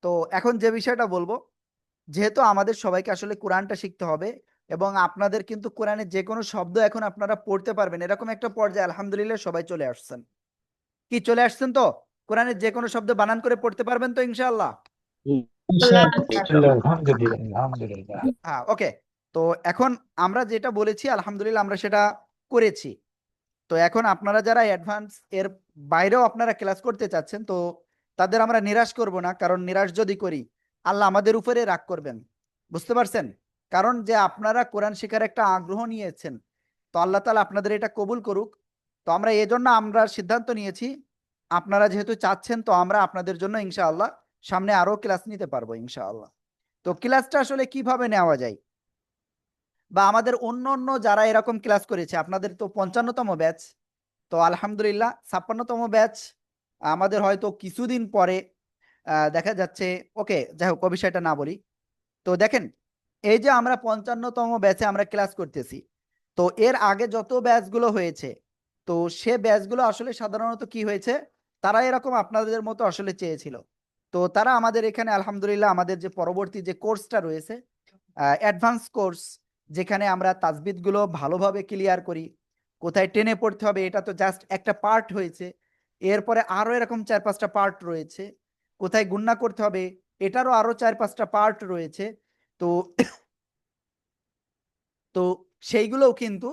তো এখন যে বিষয়টা বলবো, যেহেতু আমাদের সবাইকে আসলে কোরআনটা শিখতে হবে এবং আপনাদের কিন্তু কোরআনের যে কোনো শব্দ এখন আপনারা পড়তে পারবেন, এরকম একটা পর্যায়ে আলহামদুলিল্লাহ সবাই চলে আসছেন। কি চলে আসছেন তো? কোরআনের যে কোনো শব্দ বানান করে পড়তে পারবেন তো ইনশাআল্লাহ? হ্যাঁ, ওকে। তো এখন আমরা যেটা বলেছি আলহামদুলিল্লাহ আমরা সেটা করেছি। তো এখন আপনারা যারা অ্যাডভান্স এর বাইরেও আপনারা ক্লাস করতে চাচ্ছেন, তো তাদের আমরা নিরাশ করব না, কারণ নিরাশ যদি করি আল্লাহ আমাদের উপরে রাগ করবেন। বুঝতে পারছেন? কারণ যে আপনারা কোরআন শেখার একটা আগ্রহ নিয়েছেন, তো আল্লাহ তাআলা আপনাদের এটা কবুল করুক। তো আমরা এজন্য আমরা সিদ্ধান্ত নিয়েছি, আপনারা যেহেতু চাচ্ছেন, তো আমরা আপনাদের জন্য ইনশাআল্লাহ সামনে আরো ক্লাস নিতে পারবো ইনশাআল্লাহ। তো ক্লাসটা আসলে কিভাবে নেওয়া যায়, বা আমাদের অন্য অন্য যারা এরকম ক্লাস করেছে, আপনাদের তো 55তম ব্যাচ, তো আলহামদুলিল্লাহ 56তম ব্যাচ আমাদের হয়তো কিছুদিন পরে দেখা যাচ্ছে। ওকে, যাই হোক, বিষয়টা না বলি। তো দেখেন, এই যে আমরা 55তম ব্যাচে আমরা ক্লাস করতেছি, তো এর আগে যত ব্যাচগুলো হয়েছে, তো সে ব্যাচগুলো আসলে সাধারণত কি হয়েছে, তারা এরকম আপনাদের মতো আসলে চেয়েছিল। তো তারা আমাদের এখানে আলহামদুলিল্লাহ আমাদের যে পরবর্তী যে কোর্সটা রয়েছে অ্যাডভান্স কোর্স, যেখানে আমরা তাজবিদগুলো ভালোভাবে ক্লিয়ার করি, কোথায় টেনে পড়তে হবে এটা তো জাস্ট একটা পার্ট হয়েছে, এরপরে আরো এরকম 4-5টা পার্ট রয়েছে, কোথায় গুণনা করতে হবে এটারও আরো 4-5টা পার্ট রয়েছে। তো তো সেইগুলোও কিন্তু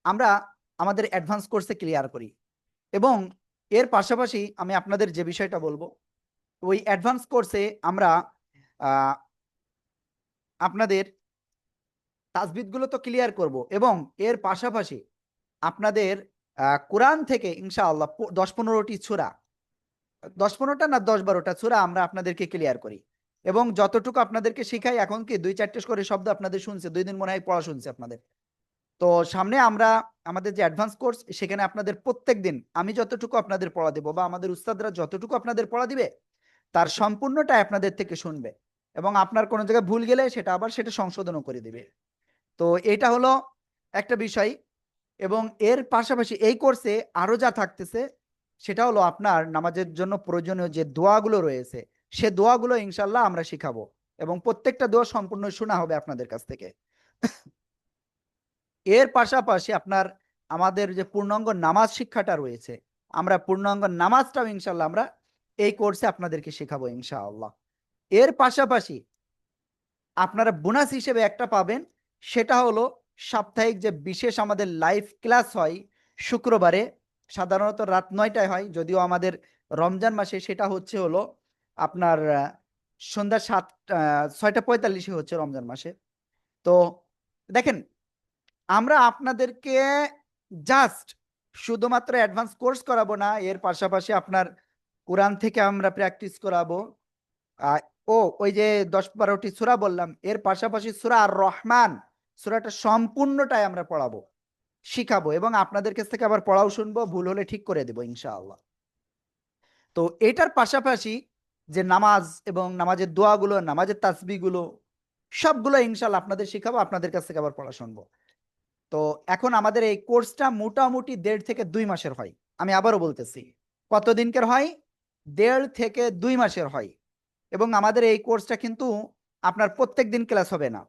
আমরা আমাদের অ্যাডভান্স কোর্সে ক্লিয়ার করি। এবং এর পাশাপাশি আমি আপনাদের যে বিষয়টা বলবো, ওই অ্যাডভান্স কোর্সে আমরা আপনাদের তাজবিদগুলো তো ক্লিয়ার করব, এবং এর পাশাপাশি আপনাদের কোরআন থেকে ইনশাআল্লাহ 10-15টি সূরা, 10-15টা না 10-12টা সূরা আমরা আপনাদেরকে ক্লিয়ার করি। এবং যতটুকু আপনাদেরকে শিখাই, এখন কি 2-4টে করে শব্দ আপনাদের শুনছে, 2 দিন মনে হয় পড়া শুনছে আপনাদের। তো সামনে আমরা আমাদের যে অ্যাডভান্স কোর্স, সেখানে আপনাদের প্রত্যেক দিন আমি যতটুকু আপনাদের পড়া দেব, বা আমাদের উস্তাদরা যতটুকু আপনাদের পড়া দিবে, তার সম্পূর্ণটাই আপনাদের থেকে শুনবে, এবং আপনার কোনো জায়গায় ভুল গেলে সেটা আবার সেটা সংশোধনও করে দিবে। তো এটা হলো একটা বিষয়। এবং এর পাশাপাশি এই কোর্সে আরো যা থাকতেছে, সেটা হলো আপনার নামাজের জন্য প্রয়োজনীয় যে দোয়াগুলো রয়েছে, সে দোয়াগুলো ইনশাল্লাহ আমরা শিখাবো এবং প্রত্যেকটা দোয়া সম্পূর্ণ শোনা হবে আপনাদের কাছ থেকে। এর পাশাপাশি আপনার আমাদের যে পূর্ণাঙ্গ নামাজ শিক্ষাটা রয়েছে, আমরা পূর্ণাঙ্গ নামাজটাও ইনশাল্লাহ আমরা এই কোর্সে আপনাদেরকে শেখাবো ইনশাআল্লাহ। এর পাশাপাশি আপনারা বোনাস হিসেবে একটা পাবেন, সেটা হলো সাপ্তাহিক যে বিশেষ আমাদের লাইভ ক্লাস হয় শুক্রবারে, সাধারণত রাত 9টায় হয়, যদিও আমাদের রমজান মাসে সেটা হচ্ছে হলো আপনার সন্ধ্যা 6:45 হচ্ছে রমজান মাসে। তো দেখেন, আমরা আপনাদেরকে জাস্ট শুধুমাত্র অ্যাডভান্স কোর্স করাবো না, এর পাশাপাশি আপনার কোরআন থেকে আমরা প্র্যাকটিস করাবো। আহ, ও ওই যে 10-12টি সূরা বললাম, এর পাশাপাশি সূরা আর রহমান সূরাটা সম্পূর্ণটাই আমরা পড়াবো, শিখাবো এবং আপনাদের কাছ থেকে আবার পড়াও শুনবো, ভুল হলে ঠিক করে দেবো ইনশাআল্লাহ। তো এটার পাশাপাশি যে নামাজ এবং নামাজের দোয়াগুলো, নামাজের তাসবিহগুলো সবগুলো ইনশাআল্লাহ আপনাদের শিখাবো, আপনাদের কাছ থেকে আবার পড়া শুনবো। তো এখন আমাদের এই কোর্সটা মোটামুটি 1.5 থেকে 2 মাসের হয়। আমি আবারও বলতেছি, কতদিনকার হয়? 1.5 থেকে 2 মাসের হয়। এবং আমাদের এই কোর্সটা কিন্তু আপনার প্রত্যেক দিন ক্লাস হবে না,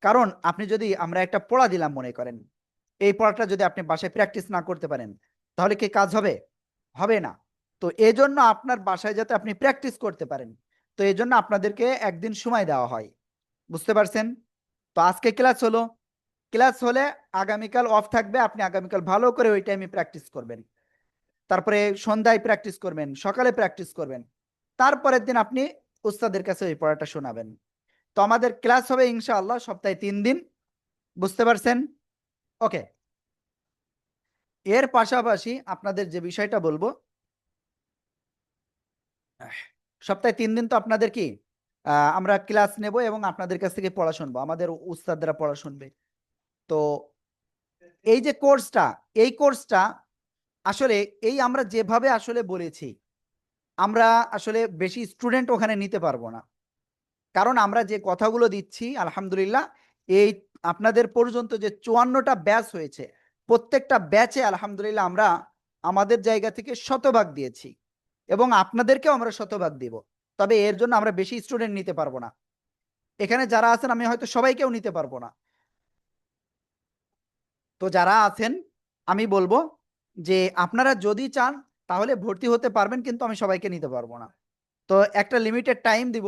কারণ আপনি যদি আমরা একটা পড়া দিলাম মনে করেন, এই পড়াটা যদি আপনি বাসায় প্র্যাকটিস না করতে পারেন, তাহলে কি কাজ হবে? হবে না। তো এই জন্য আপনার বাসায় যাতে আপনি প্র্যাকটিস করতে পারেন, তো এই জন্য আপনাদেরকে একদিন সময় দেওয়া হয়। বুঝতে পারছেন? তো আজকে ক্লাস হলো, ক্লাস হলে আগামীকাল অফ থাকবে, আপনি আগামীকাল ভালো করে ওই টাইমে প্র্যাকটিস করবেন, তারপরে সন্ধ্যায় প্র্যাকটিস করবেন, সকালে প্র্যাকটিস করবেন, তারপরের দিন আপনি উস্তাদের কাছে ওই পড়াটা শোনাবেন। তো আমাদের ক্লাস হবে ইনশাআল্লাহ সপ্তাহে 3 দিন। বুঝতে পারছেন? ওকে। এর পাশাপাশি আপনাদের যে বিষয়টা বলবো, সপ্তাহে 3 দিন তো আপনাদের কি আমরা ক্লাস নেব এবং আপনাদের কাছ থেকে পড়া শুনবো, আমাদের উস্তাদরা পড়া শুনবে। তো এই যে কোর্সটা, এই কোর্সটা আসলে এই আমরা যেভাবে আসলে বলেছি, আমরা আসলে বেশি স্টুডেন্ট ওখানে নিতে পারবো না, কারণ আমরা যে কথাগুলো দিচ্ছি আলহামদুলিল্লাহ, এই আপনাদের পর্যন্ত যে 54টা ব্যাচ হয়েছে, প্রত্যেকটা ব্যাচে আলহামদুলিল্লাহ আমরা আমাদের জায়গা থেকে শতভাগ দিয়েছি এবং আপনাদেরকেও আমরা শতভাগ দিব। তবে এর জন্য আমরা বেশি স্টুডেন্ট নিতে পারবো না, এখানে যারা আছেন আমি হয়তো সবাইকেও নিতে পারবো না। তো যারা আছেন আমি বলবো যে আপনারা যদি চান তাহলে ভর্তি হতে পারবেন, কিন্তু আমি সবাইকে নিতে পারবো না। তো একটা লিমিটেড টাইম দিব,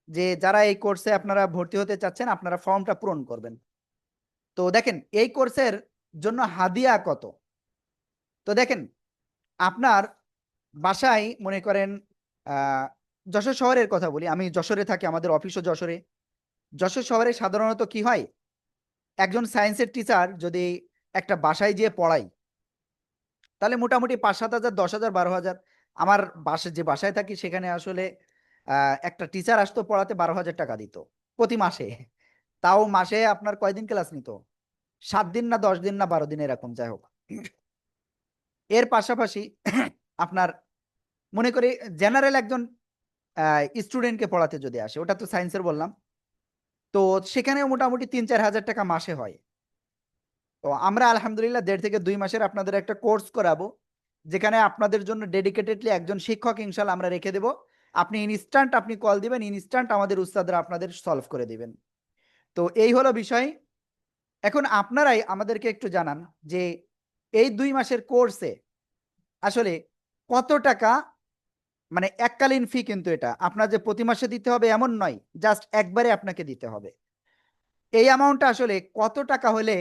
যে যারা এই কোর্সে আপনারা ভর্তি হতে চাচ্ছেন আপনারা ফর্মটা পূরণ করবেন। তো দেখেন এই কোর্সের জন্য হাদিয়া কত। তো দেখেন, আপনার বাসায় মনে করেন যশোর শহরের কথা বলি, আমি যশোরে থাকি, আমাদের অফিসও যশোরে। যশোর শহরে সাধারণত কি হয়, একজন সায়েন্সের টিচার যদি একটা বাসায় গিয়ে পড়ায়, তাহলে মোটামুটি 5-7 হাজার, 10,000, 12,000। আমার যে বাসায় থাকি সেখানে আসলে একটা টিচার আসতো পড়াতে, 12,000 টাকা দিত প্রতি মাসে। তাও মাসে আপনার কয়দিন ক্লাস নিত? 7 দিন না 10 দিন না 12 দিন, এরকম, যাই হোক। এর পাশাপাশি আপনার মনে করি জেনারেল একজন স্টুডেন্টকে পড়াতে যদি আসে, ওটা তো সায়েন্সের বললাম, তো সেখানেও মোটামুটি 3-4 হাজার টাকা মাসে হয়। তো আমরা আলহামদুলিল্লাহ 1.5 থেকে 2 মাসের আপনাদের একটা কোর্স করাবো, যেখানে আপনাদের জন্য ডেডিকেটেডলি একজন শিক্ষক ইনশাল্লাহ আমরা রেখে দেব। আপনি ইনস্ট্যান্ট আপনি কল দিবেন, ইনস্ট্যান্ট আমাদের উস্তাদরা আপনাদের সলভ করে দিবেন। তো এই হলো বিষয়। এখন আপনারাই আমাদেরকে একটু জানান যে এই 2 মাসের কোর্সে আসলে কত টাকা, মানে এককালীন ফি, কিন্তু এটা আপনার যে প্রতি মাসে দিতে হবে এমন নয়, জাস্ট একবারে আপনাকে দিতে হবে। এই অ্যামাউন্টটা আসলে কত টাকা হলে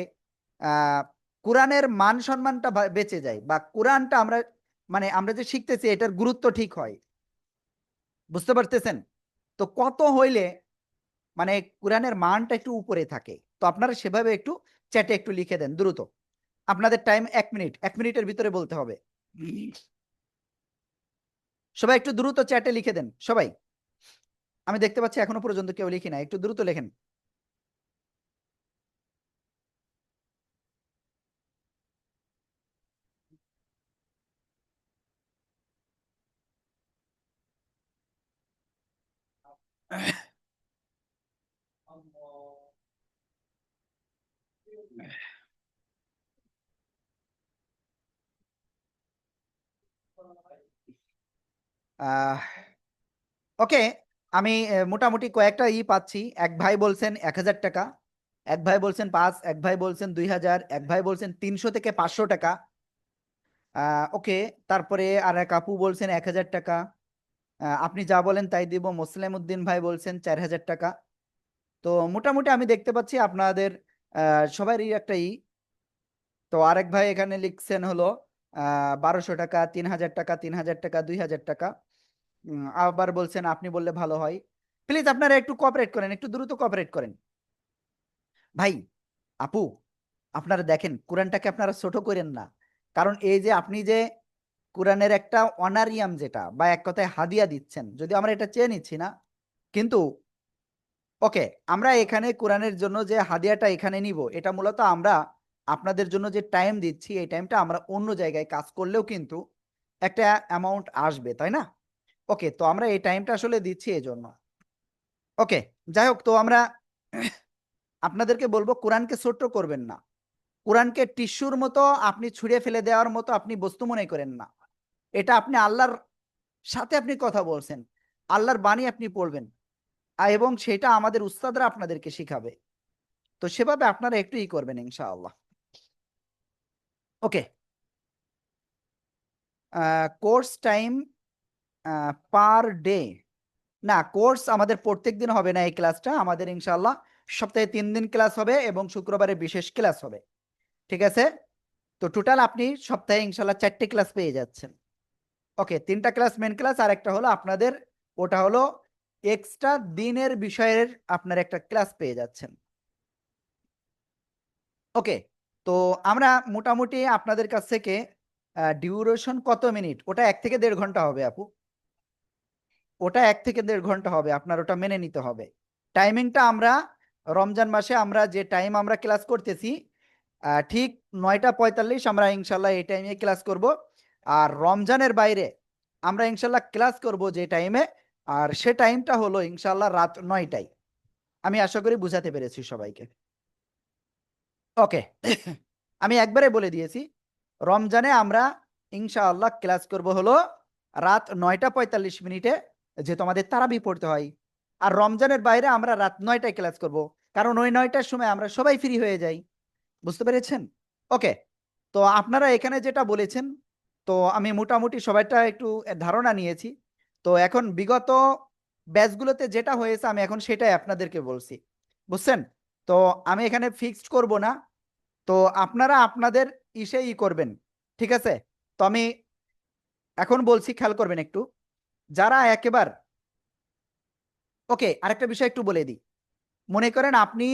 আহ কোরআনের মান সম্মানটা বেঁচে যায়, বা কোরআনটা আমরা মানে আমরা যে শিখতেছি এটার গুরুত্ব ঠিক হয়। বুঝতে পারতেছেন? তো কত হইলে মানে কোরআনের মানটা একটু উপরে থাকে, তো আপনারা সেভাবে একটু চ্যাটে একটু লিখে দেন দ্রুত। আপনাদের টাইম 1 মিনিট, 1 মিনিটের ভিতরে বলতে হবে। সবাই একটু দ্রুত চ্যাটে লিখে দেন সবাই। আমি দেখতে পাচ্ছি এখনো পর্যন্ত কেউ লিখি না, একটু দ্রুত লেখেন। ওকে, আমি মোটামুটি কয়েকটা পাচ্ছি। এক ভাই বলছেন 1000 টাকা, এক ভাই বলছেন 5, এক ভাই বলছেন 2000, এক ভাই বলছেন 300 থেকে 500 টাকা। ওকে, তারপরে আর এক আপু বলছেন 1000 টাকা। আপনি যা বলেন তাই দিব। মুসলিম উদ্দিন ভাই বলছেন 4000 টাকা। তো মোটামুটি আমি দেখতে পাচ্ছি আপনাদের সবারই একটা তো আরেক ভাই এখানে লিখছেন হলো 1200 টাকা, 3000 টাকা, 3000 টাকা, 2000 টাকা। আবার বলছেন আপনি বললে ভালো হয়। প্লিজ আপনারা একটু কোঅপারেট করেন, একটু দ্রুত কোঅপারেট করেন। ভাই, আপু, আপনারা দেখেন কোরআনটাকে আপনারা ছোট করেন না। কারণ এই যে আপনি যে কোরআনের একটা অনারিয়াম যেটা বা এক কথায় হাদিয়া দিচ্ছেন, যদি আমরা এটা চেয়ে নিচ্ছি না, কিন্তু ওকে, আমরা এখানে কোরআনের জন্য যে হাদিয়াটা এখানে নিব, এটা মূলত আমরা আপনাদের জন্য যে টাইম দিচ্ছি, এই টাইমটা আমরা অন্য জায়গায় কাজ করলেও কিন্তু একটা অ্যামাউন্ট আসবে, তাই না? ওকে, তো আমরা এই টাইমটা আসলে দিচ্ছি এই জন্য। ওকে, যাই হোক, তো আমরা আপনাদেরকে বলবো কোরআনকে ছোট্ট করবেন না। কোরআনকে টিস্যুর মতো আপনি ছুঁড়ে ফেলে দেওয়ার মতো আপনি বস্তু মনে করেন না। এটা আপনি আল্লাহর সাথে আপনি কথা বলছেন, আল্লাহর বাণী আপনি পড়বেন, এবং সেটা আমাদের উস্তাদরা আপনাদেরকে শিখাবে। তো সেভাবে আপনারা একটু করবেন ইনশাআল্লাহ। ওকে, কোর্স টাইম পার ডে, না, কোর্স আমাদের প্রত্যেক দিন হবে না। এই ক্লাসটা আমাদের ইনশাআল্লাহ সপ্তাহে 3 দিন ক্লাস হবে এবং শুক্রবারে বিশেষ ক্লাস হবে, ঠিক আছে? তো টোটাল আপনি সপ্তাহে ইনশাআল্লাহ 4টে ক্লাস পেয়ে যাচ্ছেন। ওকে, 3টা ক্লাস মেন ক্লাস, আর একটা হলো আপনাদের, ওটা হলো এক্সট্রা দিনের বিষয়ের আপনার একটা ক্লাস পেয়ে যাচ্ছেন। ওকে, তো আমরা মোটামুটি আপনাদের কাছ থেকে ডিউরেশন কত মিনিট, ওটা 1 থেকে 1.5 ঘন্টা হবে আপু, ওটা 1 থেকে 1.5 ঘন্টা হবে, আপনার ওটা মেনে নিতে হবে। টাইমিংটা আমরা রমজান মাসে আমরা যে টাইম আমরা ক্লাস করতেছি, ঠিক 9:45 আমরা ইনশাল্লাহ এই টাইমে ক্লাস করব। আর রমজানের বাইরে আমরা ইনশাল্লাহ ক্লাস করব যে টাইমে, আর সে টাইমটা হলো ইনশাল্লাহ রাত 9টায়। আমি আশা করি বুঝাতে পেরেছি সবাইকে। ওকে, আমি একবারে বলে দিয়েছি, রমজানে আমরা ইনশাআল্লাহ ক্লাস করব হলো রাত 9:45 যে তোমাদের তারাবি পড়তে হয়। আর রমজানের বাইরে আমরা রাত 9টায় ক্লাস করব, কারণ ওই 9টার সময় আমরা সবাই ফ্রি হয়ে যাই। বুঝতে পেরেছেন? ওকে, তো আপনারা এখানে যেটা বলেছেন, তো আমি মোটামুটি সবাইটা একটু ধারণা নিয়েছি। তো এখন বিগত ব্যাচগুলোতে যেটা হয়েছে আমি এখন সেটাই আপনাদেরকে বলছি, বুঝছেন? তো আমি এখানে ফিক্সড করব না, তো আপনারা আপনাদের করবেন, ঠিক আছে? তো আমি এখন বলছি, খেয়াল করবেন একটু, যারা একেবারে ওকে, আরেকটা বিষয় একটু বলে দিই। মনে করেন আপনি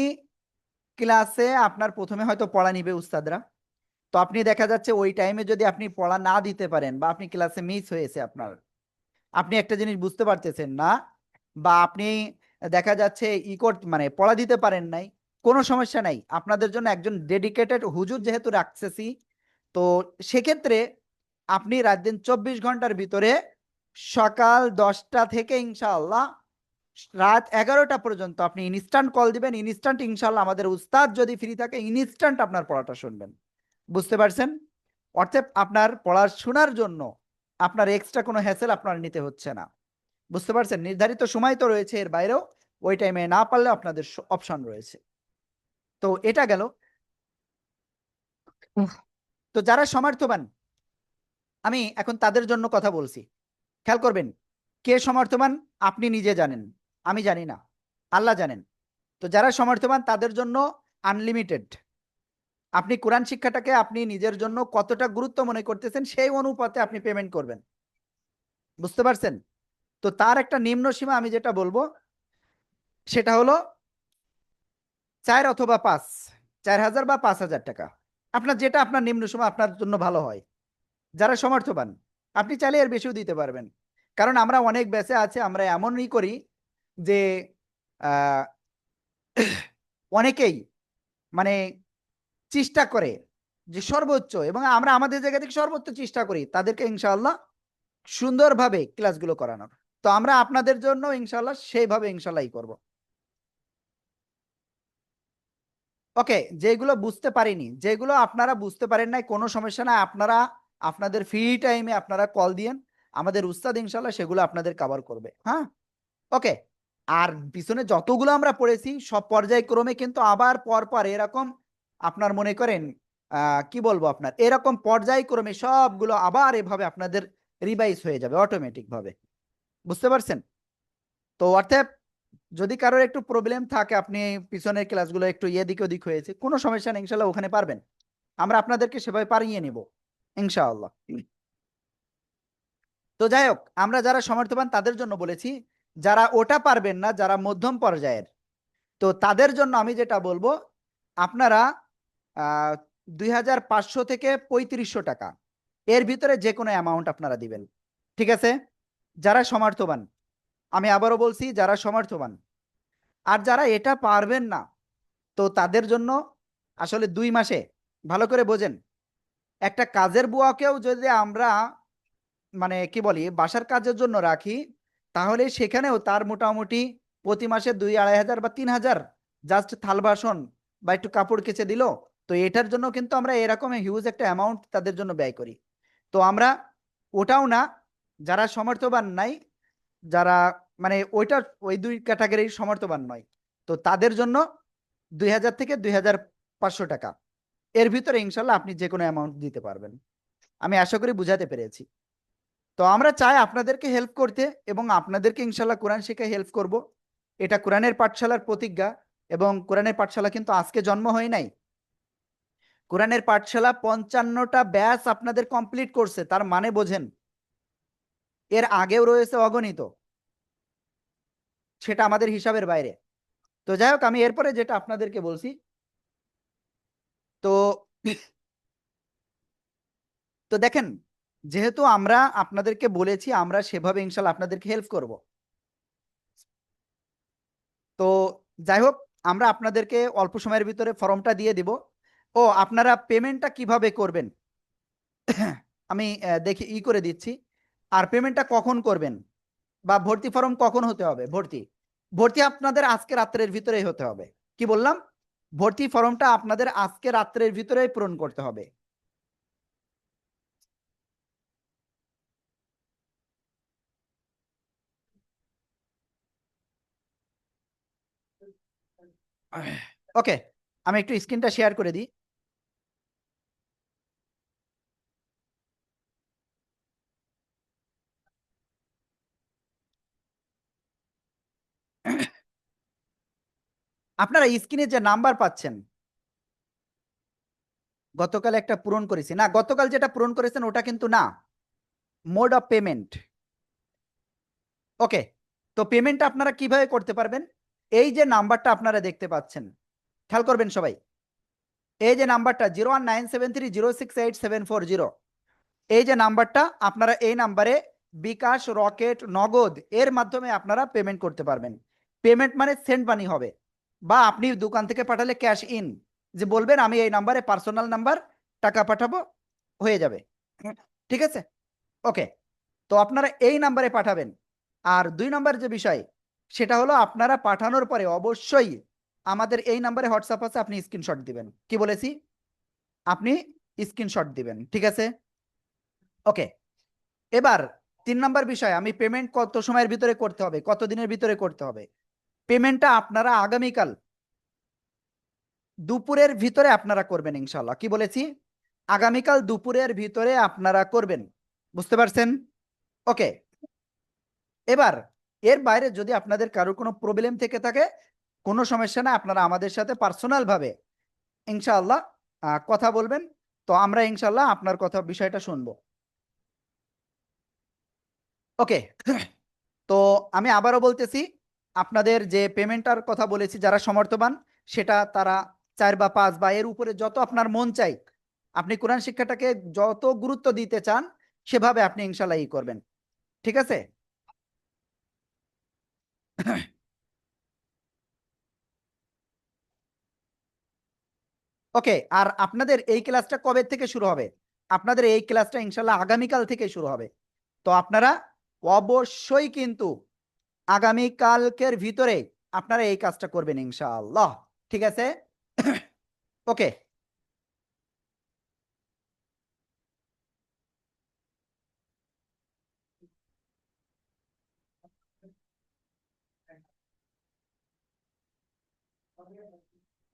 ক্লাসে আপনার প্রথমে হয়তো পড়া নিবে উস্তাদরা, তো আপনি দেখা যাচ্ছে ওই টাইমে যদি আপনি পড়া না দিতে পারেন বা আপনি ক্লাসে মিস হয়েছে আপনার, আপনি একটা জিনিস বুঝতে পারতেছেন না, বা আপনি দেখা যাচ্ছে মানে পড়া দিতে পারেন নাই, কোনো সমস্যা নাই, আপনাদের জন্য একজন ডেডিকেটেড হুজুর যেহেতু রাখতেছি, তো সেক্ষেত্রে আপনি রাত দিন 24 ঘন্টার ভিতরে সকাল 10টা থেকে ইনশাআল্লাহ রাত 11টা পর্যন্ত আপনি ইনস্ট্যান্ট কল দিবেন, ইনস্ট্যান্ট ইনশাআল্লাহ আমাদের উস্তাদ যদি ফ্রি থাকে ইনস্ট্যান্ট আপনার পড়াটা শুনবেন। বুঝতে পারছেন? অর্থাৎ আপনার পড়া শোনার জন্য আপনার এক্সট্রা কোনো হ্যাসেল আপনার নিতে হচ্ছে না। বুঝতে পারছেন? নির্ধারিত সময় তো রয়েছে, এর বাইরেও ওই টাইমে না পারলে আপনাদের অপশন রয়েছে। তো এটা গেল। তো যারা সমর্থবান, আমি এখন তাদের জন্য কথা বলছি, খেয়াল করবেন। কে সমর্থবান আপনি নিজে জানেন, আমি জানি না, আল্লাহ জানেন। তো যারা সমর্থবান তাদের জন্য আনলিমিটেড, আপনি কোরআন শিক্ষাটাকে আপনি নিজের জন্য কতটা গুরুত্ব মনে করতেছেন সেই অনুপাতে আপনি পেমেন্ট করবেন। বুঝতে পারছেন? তো তার একটা নিম্ন সীমা আমি যেটা বলবো সেটা হলো 4 অথবা 5, 4000 বা 5000 টাকা, আপনার যেটা আপনার নিম্ন সীমা আপনার জন্য ভালো হয়। যারা সমর্থবান আপনি চাইলে এর বেশিও দিতে পারবেন, কারণ আমরা অনেক ব্যাচে আছে, আমরা এমনই করি যে আহ, অনেকেই মানে চেষ্টা করে যে সর্বোচ্চ, এবং আমরা আমাদের জায়গা থেকে সর্বোচ্চ চেষ্টা করি তাদেরকে ইনশাআল্লাহ সুন্দরভাবে ক্লাসগুলো করানোর। তো আমরা আপনাদের জন্য ইনশাআল্লাহ সেইভাবে ইনশাআল্লাহ করব। ওকে, যেগুলো বুঝতে পারিনি, যেগুলো আপনারা বুঝতে পারেন নাই, কোনো সমস্যা না, আপনারা আপনাদের ফ্রি টাইমে আপনারা কল দিয়েন, আমাদের উস্তাদ ইনশাল্লাহ সেগুলো আপনাদের কভার করবে। হ্যাঁ, ওকে। আর পিছনে যতগুলো আমরা পড়েছি সব পর্যায়ক্রমে কিন্তু আবার পর এরকম আপনার মনে করেন কি বলবো আপনার এরকম পর্যায়ক্রমে সবগুলো আবার এভাবে আপনাদের রিভাইজ হয়ে যাবে অটোমেটিক ভাবে, বুঝতে পারছেন? তো অর্থাৎ যদি কারোর একটু প্রবলেম থাকে, আপনি পিছনের ক্লাসগুলো একটু এদিক ওদিক হয়েছে, কোনো সমস্যা নেই, ইনশাল্লাহ ওখানে পারবেন, আমরা আপনাদেরকে সেভাবে পারিয়ে নিব ইনশাআল্লাহ। তো যাই হোক, আমরা যারা সমর্থবান তাদের জন্য বলেছি, যারা ওটা পারবেন না, যারা মধ্যম পর্যায়ের, তো তাদের জন্য আমি যেটা বলবো, আপনারা 2500 থেকে 3500 টাকা এর ভিতরে যে কোনো অ্যামাউন্ট আপনারা দিবেন, ঠিক আছে? যারা সমর্থবান, আমি আবারও বলছি, যারা সমর্থবান। আর যারা এটা পারবেন না, তো তাদের জন্য আসলে 2 মাসে, ভালো করে বোঝেন, একটা কাজের বুয়াকেও যদি আমরা মানে কি বলি বাসার কাজের জন্য রাখি, তাহলে সেখানেও তার মোটামুটি প্রতি মাসে 2-2.5 হাজার বা 3 হাজার জাস্ট থাল বাসন বা একটু কাপড় কেচে দিল। তো এটার জন্য কিন্তু আমরা এরকম হিউজ একটা অ্যামাউন্ট তাদের জন্য ব্যয় করি। তো আমরা ওটাও না, যারা সমর্থবান নাই, যারা মানে ওই 2 ক্যাটাগরির সমর্থবান নয়, তো তাদের জন্য 2000 থেকে 2500 টাকা এর ভিতরে ইনশাল্লাহ আপনি যে কোনো অ্যামাউন্ট দিতে পারবেন। আমি আশা করি বুঝাতে পেরেছি। তো আমরা চাই আপনাদেরকে হেল্প করতে এবং আপনাদেরকে ইনশাল্লাহ কোরআন শিখায় হেল্প করব। এটা কোরআনের পাঠশালার প্রতিজ্ঞা, এবং কোরআনের পাঠশালা কিন্তু আজকে জন্ম হয় নাই। কোরআনের পাঠশালা 55টা ব্যাচ আপনাদের কমপ্লিট করছে, তার মানে বোঝেন এর আগেও রয়েছে অগণিত, সেটা আমাদের হিসাবের বাইরে। তো যাই হোক, আমি এরপরে যেটা আপনাদেরকে বলছি, তো তো দেখেন, যেহেতু আমরা আপনাদেরকে বলেছি, আমরা সেভাবে ইনশাল্লাহ আপনাদেরকে হেল্প করব। তো যাই হোক, আমরা আপনাদেরকে অল্প সময়ের ভিতরে ফর্মটা দিয়ে দিব। ও আপনারা পেমেন্টটা কিভাবে করবেন আমি দেখি করে দিচ্ছি। আর পেমেন্টটা কখন করবেন বা ভর্তি ফর্ম কখন হতে হবে? ভর্তি আপনাদের আজকে রাত্রের ভিতরেই হতে হবে। কি বললাম? ভর্তি ফর্মটা আপনাদের আজকে রাত্রের ভিতরেই পূরণ করতে হবে। ওকে, আমি একটু স্ক্রিনটা শেয়ার করে দিই। আপনারা স্ক্রিনে যে নাম্বার পাচ্ছেন, গতকাল একটা পূরণ করেছি না, গতকাল যেটা পূরণ করেছেন ওটা কিন্তু না, মোড অফ পেমেন্ট। ওকে, তো পেমেন্টটা আপনারা কিভাবে করতে পারবেন? এই যে নাম্বারটা আপনারা দেখতে পাচ্ছেন, খেয়াল করবেন সবাই, এই যে নাম্বারটা 01973068740, এই যে নাম্বারটা, আপনারা এই নাম্বারে বিকাশ, রকেট, নগদ এর মাধ্যমে আপনারা পেমেন্ট করতে পারবেন। পেমেন্ট মানে সেন্ড মানি হবে, বা আপনি দোকান থেকে পাঠালে ক্যাশ ইন, যে বলবেন আমি এই নাম্বারে, পার্সোনাল নাম্বার, টাকা পাঠাবো, হয়ে যাবে, ঠিক আছে? ওকে, তো আপনারা এই নাম্বারে পাঠাবেন। আর 2 নম্বর যে বিষয়, সেটা হলো আপনারা পাঠানোর পরে অবশ্যই আমাদের এই নাম্বারে হোয়াটসঅ্যাপ আছে, আপনি স্ক্রিনশট দিবেন। কি বলেছি? আপনি স্ক্রিনশট দিবেন, ঠিক আছে? ওকে, এবার 3 নম্বর বিষয়, আমি পেমেন্ট কত সময়ের ভিতরে করতে হবে, কত দিনের ভিতরে করতে হবে? পেমেন্টটা আপনারা আগামীকাল দুপুরের ভিতরে আপনারা করবেন ইনশাল্লাহ। কি বলেছি? আগামীকাল দুপুরের ভিতরে আপনারা করবেন, বুঝতে পারছেন? ওকে, এবার এর বাইরে যদি আপনাদের কারোর কোনো প্রবলেম থেকে থাকে, কোনো সমস্যা না, আপনারা আমাদের সাথে পার্সোনাল ভাবে ইনশাআল্লাহ কথা বলবেন। তো আমরা ইনশাআল্লাহ আপনার কথা বিষয়টা শুনবো। ওকে, তো আমি আবারও বলতেছি, আপনাদের যে পেমেন্টটার কথা বলেছি, যারা সমর্থবান, সেটা তারা 4 বা 5 বা এর উপরে যত আপনার মন চাই, আপনি কোরআন শিক্ষাটাকে যত গুরুত্ব দিতে চান সেভাবে আপনি ইনশাআল্লাহ করবেন, ঠিক আছে? ওকে, আর আপনাদের এই ক্লাসটা কবে থেকে শুরু হবে? আপনাদের এই ক্লাসটা ইনশাল্লাহ আগামীকাল থেকে শুরু হবে। তো আপনারা অবশ্যই কিন্তু আগামীকালকের ভিতরে আপনারা এই কাজটা করবেন ইনশাআল্লাহ, ঠিক আছে? ওকে,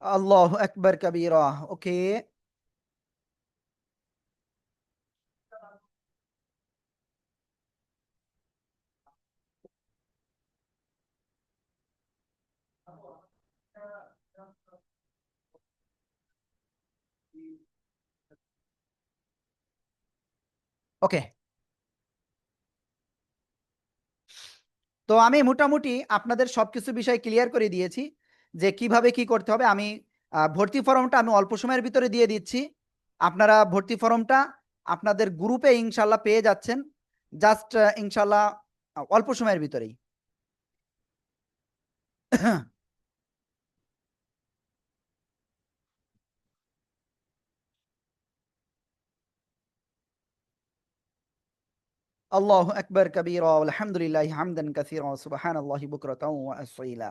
আল্লাহু আকবার কাবীরা। ওকে, ওকে। তো আমি মোটামুটি আপনাদের সবকিছু বিষয় ক্লিয়ার করে দিয়েছি যে কিভাবে কি করতে হবে। আমি ভর্তি ফর্মটা আমি অল্প সময়ের ভিতরে দিয়ে দিচ্ছি। আপনারা ভর্তি ফর্মটা আপনাদের গ্রুপে ইনশাল্লাহ পেয়ে যাচ্ছেন, জাস্ট ইনশাল্লাহ অল্প সময়ের ভিতরেই। আল্লাহু আকবার কাবীরা আলহামদুলিল্লাহি হামদান কাসীরা সুবহানাল্লাহি বুকরাতাও ওয়া আসীলা।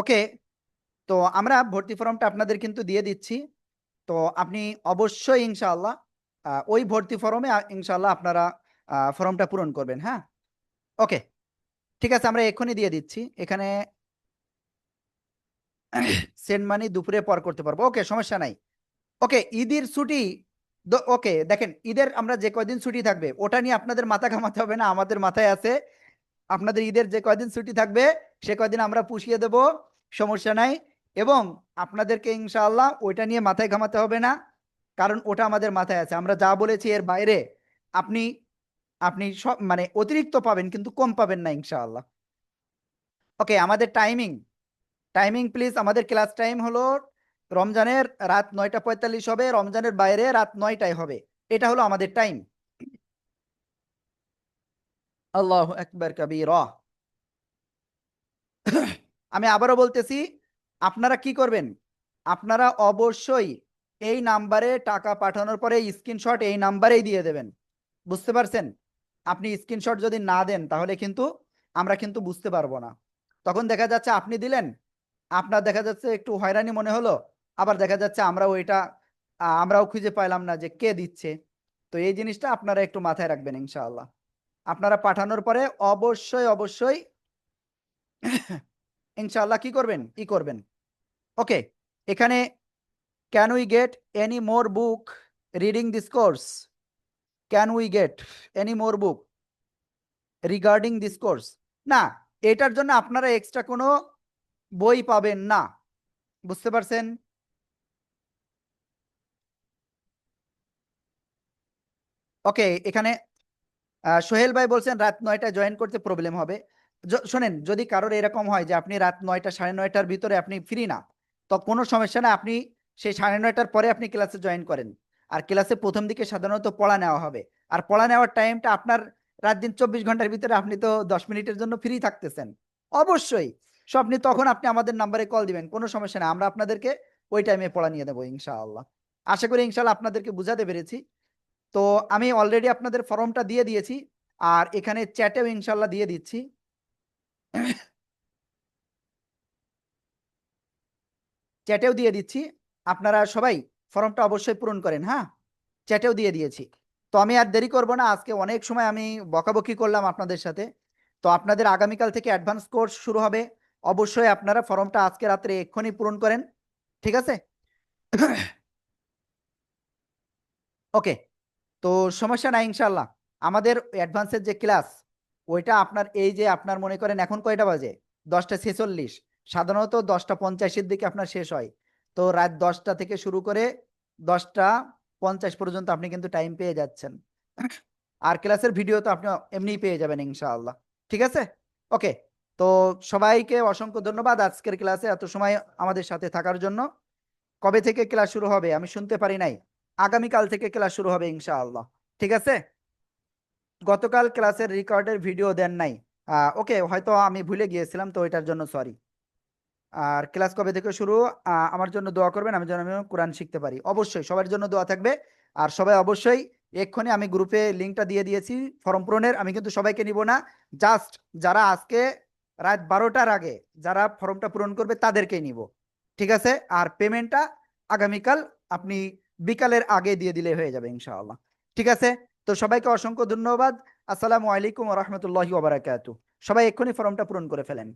ওকে, তো আমরা ভর্তি ফর্মটা আপনাদের কিন্তু দিয়ে দিচ্ছি। তো আপনি অবশ্যই ইনশাআল্লাহ ওই ভর্তি ফর্মে ইনশাআল্লাহ আপনারা ফর্মটা পূরণ করবেন। হ্যাঁ, ওকে, ঠিক আছে, আমরা এক্ষুনি দিয়ে দিচ্ছি। এখানে সেন্ড মানি দুপুরে পর করতে পারবো, ওকে, সমস্যা নাই। ওকে, ঈদের ছুটি, ওকে দেখেন, ঈদের আমরা যে কয়দিন ছুটি থাকবে ওটা নিয়ে আপনাদের মাথা ঘামাতে হবে না, আমাদের মাথায় আছে। আপনাদের ঈদের যে কয়দিন ছুটি থাকবে সে কয়দিন আমরা পুষিয়ে দেব, সমস্যা নাই। এবং আপনাদেরকে ইনশাআল্লাহ ওইটা নিয়ে মাথায় ঘামাতে হবে না, কারণ ওটা আমাদের মাথায় আছে। আমরা যা বলেছি এর বাইরে আপনি আপনি সব মানে অতিরিক্ত পাবেন কিন্তু কম পাবেন না ইনশাআল্লাহ। ওকে, আমাদের টাইমিং টাইমিং প্লিজ, আমাদের ক্লাস টাইম হলো রমজানের রাত 9টা 45 হবে, রমজানের বাইরে রাত 9টায় হবে। এটা হলো আমাদের টাইম। আল্লাহু আকবার কাবীরা। আমি আবারও বলতেছি, আপনারা কি করবেন, আপনারা অবশ্যই এই নাম্বারে টাকা পাঠানোর পরে স্ক্রিনশট এই নাম্বারেই দিয়ে দেবেন, বুঝতে পারছেন? আপনি স্ক্রিনশট যদি না দেন তাহলে কিন্তু আমরা কিন্তু বুঝতে পারবো না। তখন দেখা যাচ্ছে আপনি দিলেন, আপনার দেখা যাচ্ছে একটু হয়রানি মনে হলো, আবার দেখা যাচ্ছে আমরাও খুঁজে পাইলাম না যে কে দিচ্ছে। তো এই জিনিসটা আপনারা একটু মাথায় রাখবেন ইনশাআল্লাহ। আপনারা পাঠানোর পরে অবশ্যই অবশ্যই ইনশাআল্লাহ কি করবেন। ওকে, এখানে can we get any more book reading this course, can we get any more book regarding this course, না, এটার জন্য আপনারা এক্সট্রা কোনো বই পাবেন না, বুঝতে পারছেন? ওকে, এখানে সোহেল ভাই বলছেন রাত 9টায় জয়েন করতে প্রবলেম হবে। শোনেন, যদি কারোর এরকম হয় যে আপনি রাত 9টা 9:30টার ভিতরে আপনি ফ্রি না, তো কোনো সমস্যা না, আপনি সেই 9:30টার পরে আপনি ক্লাসে জয়েন করেন। আর ক্লাসে প্রথম দিকে সাধারণত পড়া নেওয়া হবে, আর পড়া নেওয়ার টাইমটা আপনার রাত দিন 24 ঘন্টার ভিতরে আপনি তো 10 মিনিটের জন্য ফ্রি থাকতেছেন, অবশ্যই। সো আপনি তখন আপনি আমাদের নাম্বারে কল দিবেন, কোনো সমস্যা না, আমরা আপনাদেরকে ওই টাইমে পড়া নিয়ে দেবো ইনশাআল্লাহ। আশা করি ইনশাআল্লাহ আপনাদেরকে বুঝাতে পেরেছি। তো আমি অলরেডি আপনাদের ফর্মটা দিয়ে দিয়েছি, আর এখানে চ্যাটেও ইনশাল্লাহ দিয়ে দিচ্ছি। চ্যাটেও দিয়ে দিচ্ছি, আপনারা সবাই ফর্মটা অবশ্যই পূরণ করেন। হ্যাঁ, চ্যাটেও দিয়ে দিয়েছি। তো আমি আর দেরি করব না, আজকে অনেক সময় আমি বকাবকি করলাম আপনাদের সাথে। তো আপনাদের আগামীকাল থেকে অ্যাডভান্স কোর্স শুরু হবে, অবশ্যই আপনারা ফর্মটা আজকে রাত্রে এক্ষুনি পূরণ করেন, ঠিক আছে? ওকে, তো সমস্যা নাই ইনশাল্লাহ। আমাদের অ্যাডভান্সের যে ক্লাস ওইটা আপনার এই যে আপনার মনে করেন এখন কয়টা বাজে, 10টা 46, সাধারণত 10টা 50-এর দিকে আপনার শেষ হয়। তো রাত 10টা থেকে শুরু করে 10টা 50 পর্যন্ত আপনি কিন্তু টাইম পেয়ে যাচ্ছেন। আর ক্লাসের ভিডিও তো আপনি এমনিই পেয়ে যাবেন ইনশাআল্লাহ, ঠিক আছে? ওকে, তো সবাইকে অসংখ্য ধন্যবাদ আজকের ক্লাসে এত সময় আমাদের সাথে থাকার জন্য। কবে থেকে ক্লাস শুরু হবে আমি শুনতে পারি নাই, আগামীকাল থেকে ক্লাস শুরু হবে ইনশাআল্লাহ, ঠিক আছে? গতকাল ক্লাসের রেকর্ডের ভিডিও দেন নাই, ওকে, হয়তো আমি ভুলে গিয়েছিলাম, তো এটার জন্য সরি। আর ক্লাস কবে থেকে শুরু, আমার জন্য দোয়া করবেন, আমি যেন আমি কোরআন শিখতে পারি, অবশ্যই সবার জন্য দোয়া থাকবে। আর সবাই অবশ্যই এক্ষুনি আমি গ্রুপে লিঙ্কটা দিয়ে দিয়েছি ফর্ম পূরণের, আমি কিন্তু সবাইকে নিব না, জাস্ট যারা আজকে রাত 12টার আগে যারা ফর্মটা পূরণ করবে তাদেরকেই নিব, ঠিক আছে? আর পেমেন্টটা আগামীকাল আপনি বিকালের আগে দিয়ে দিলে হয়ে যাবে ইনশাআল্লাহ, ঠিক আছে? তো সবাইকে অসংখ্য ধন্যবাদ। আসসালামু আলাইকুম ওয়া রাহমাতুল্লাহি ওয়া বারাকাতুহু। সবাই এক্ষুনি ফর্মটা পূরণ করে ফেলেন।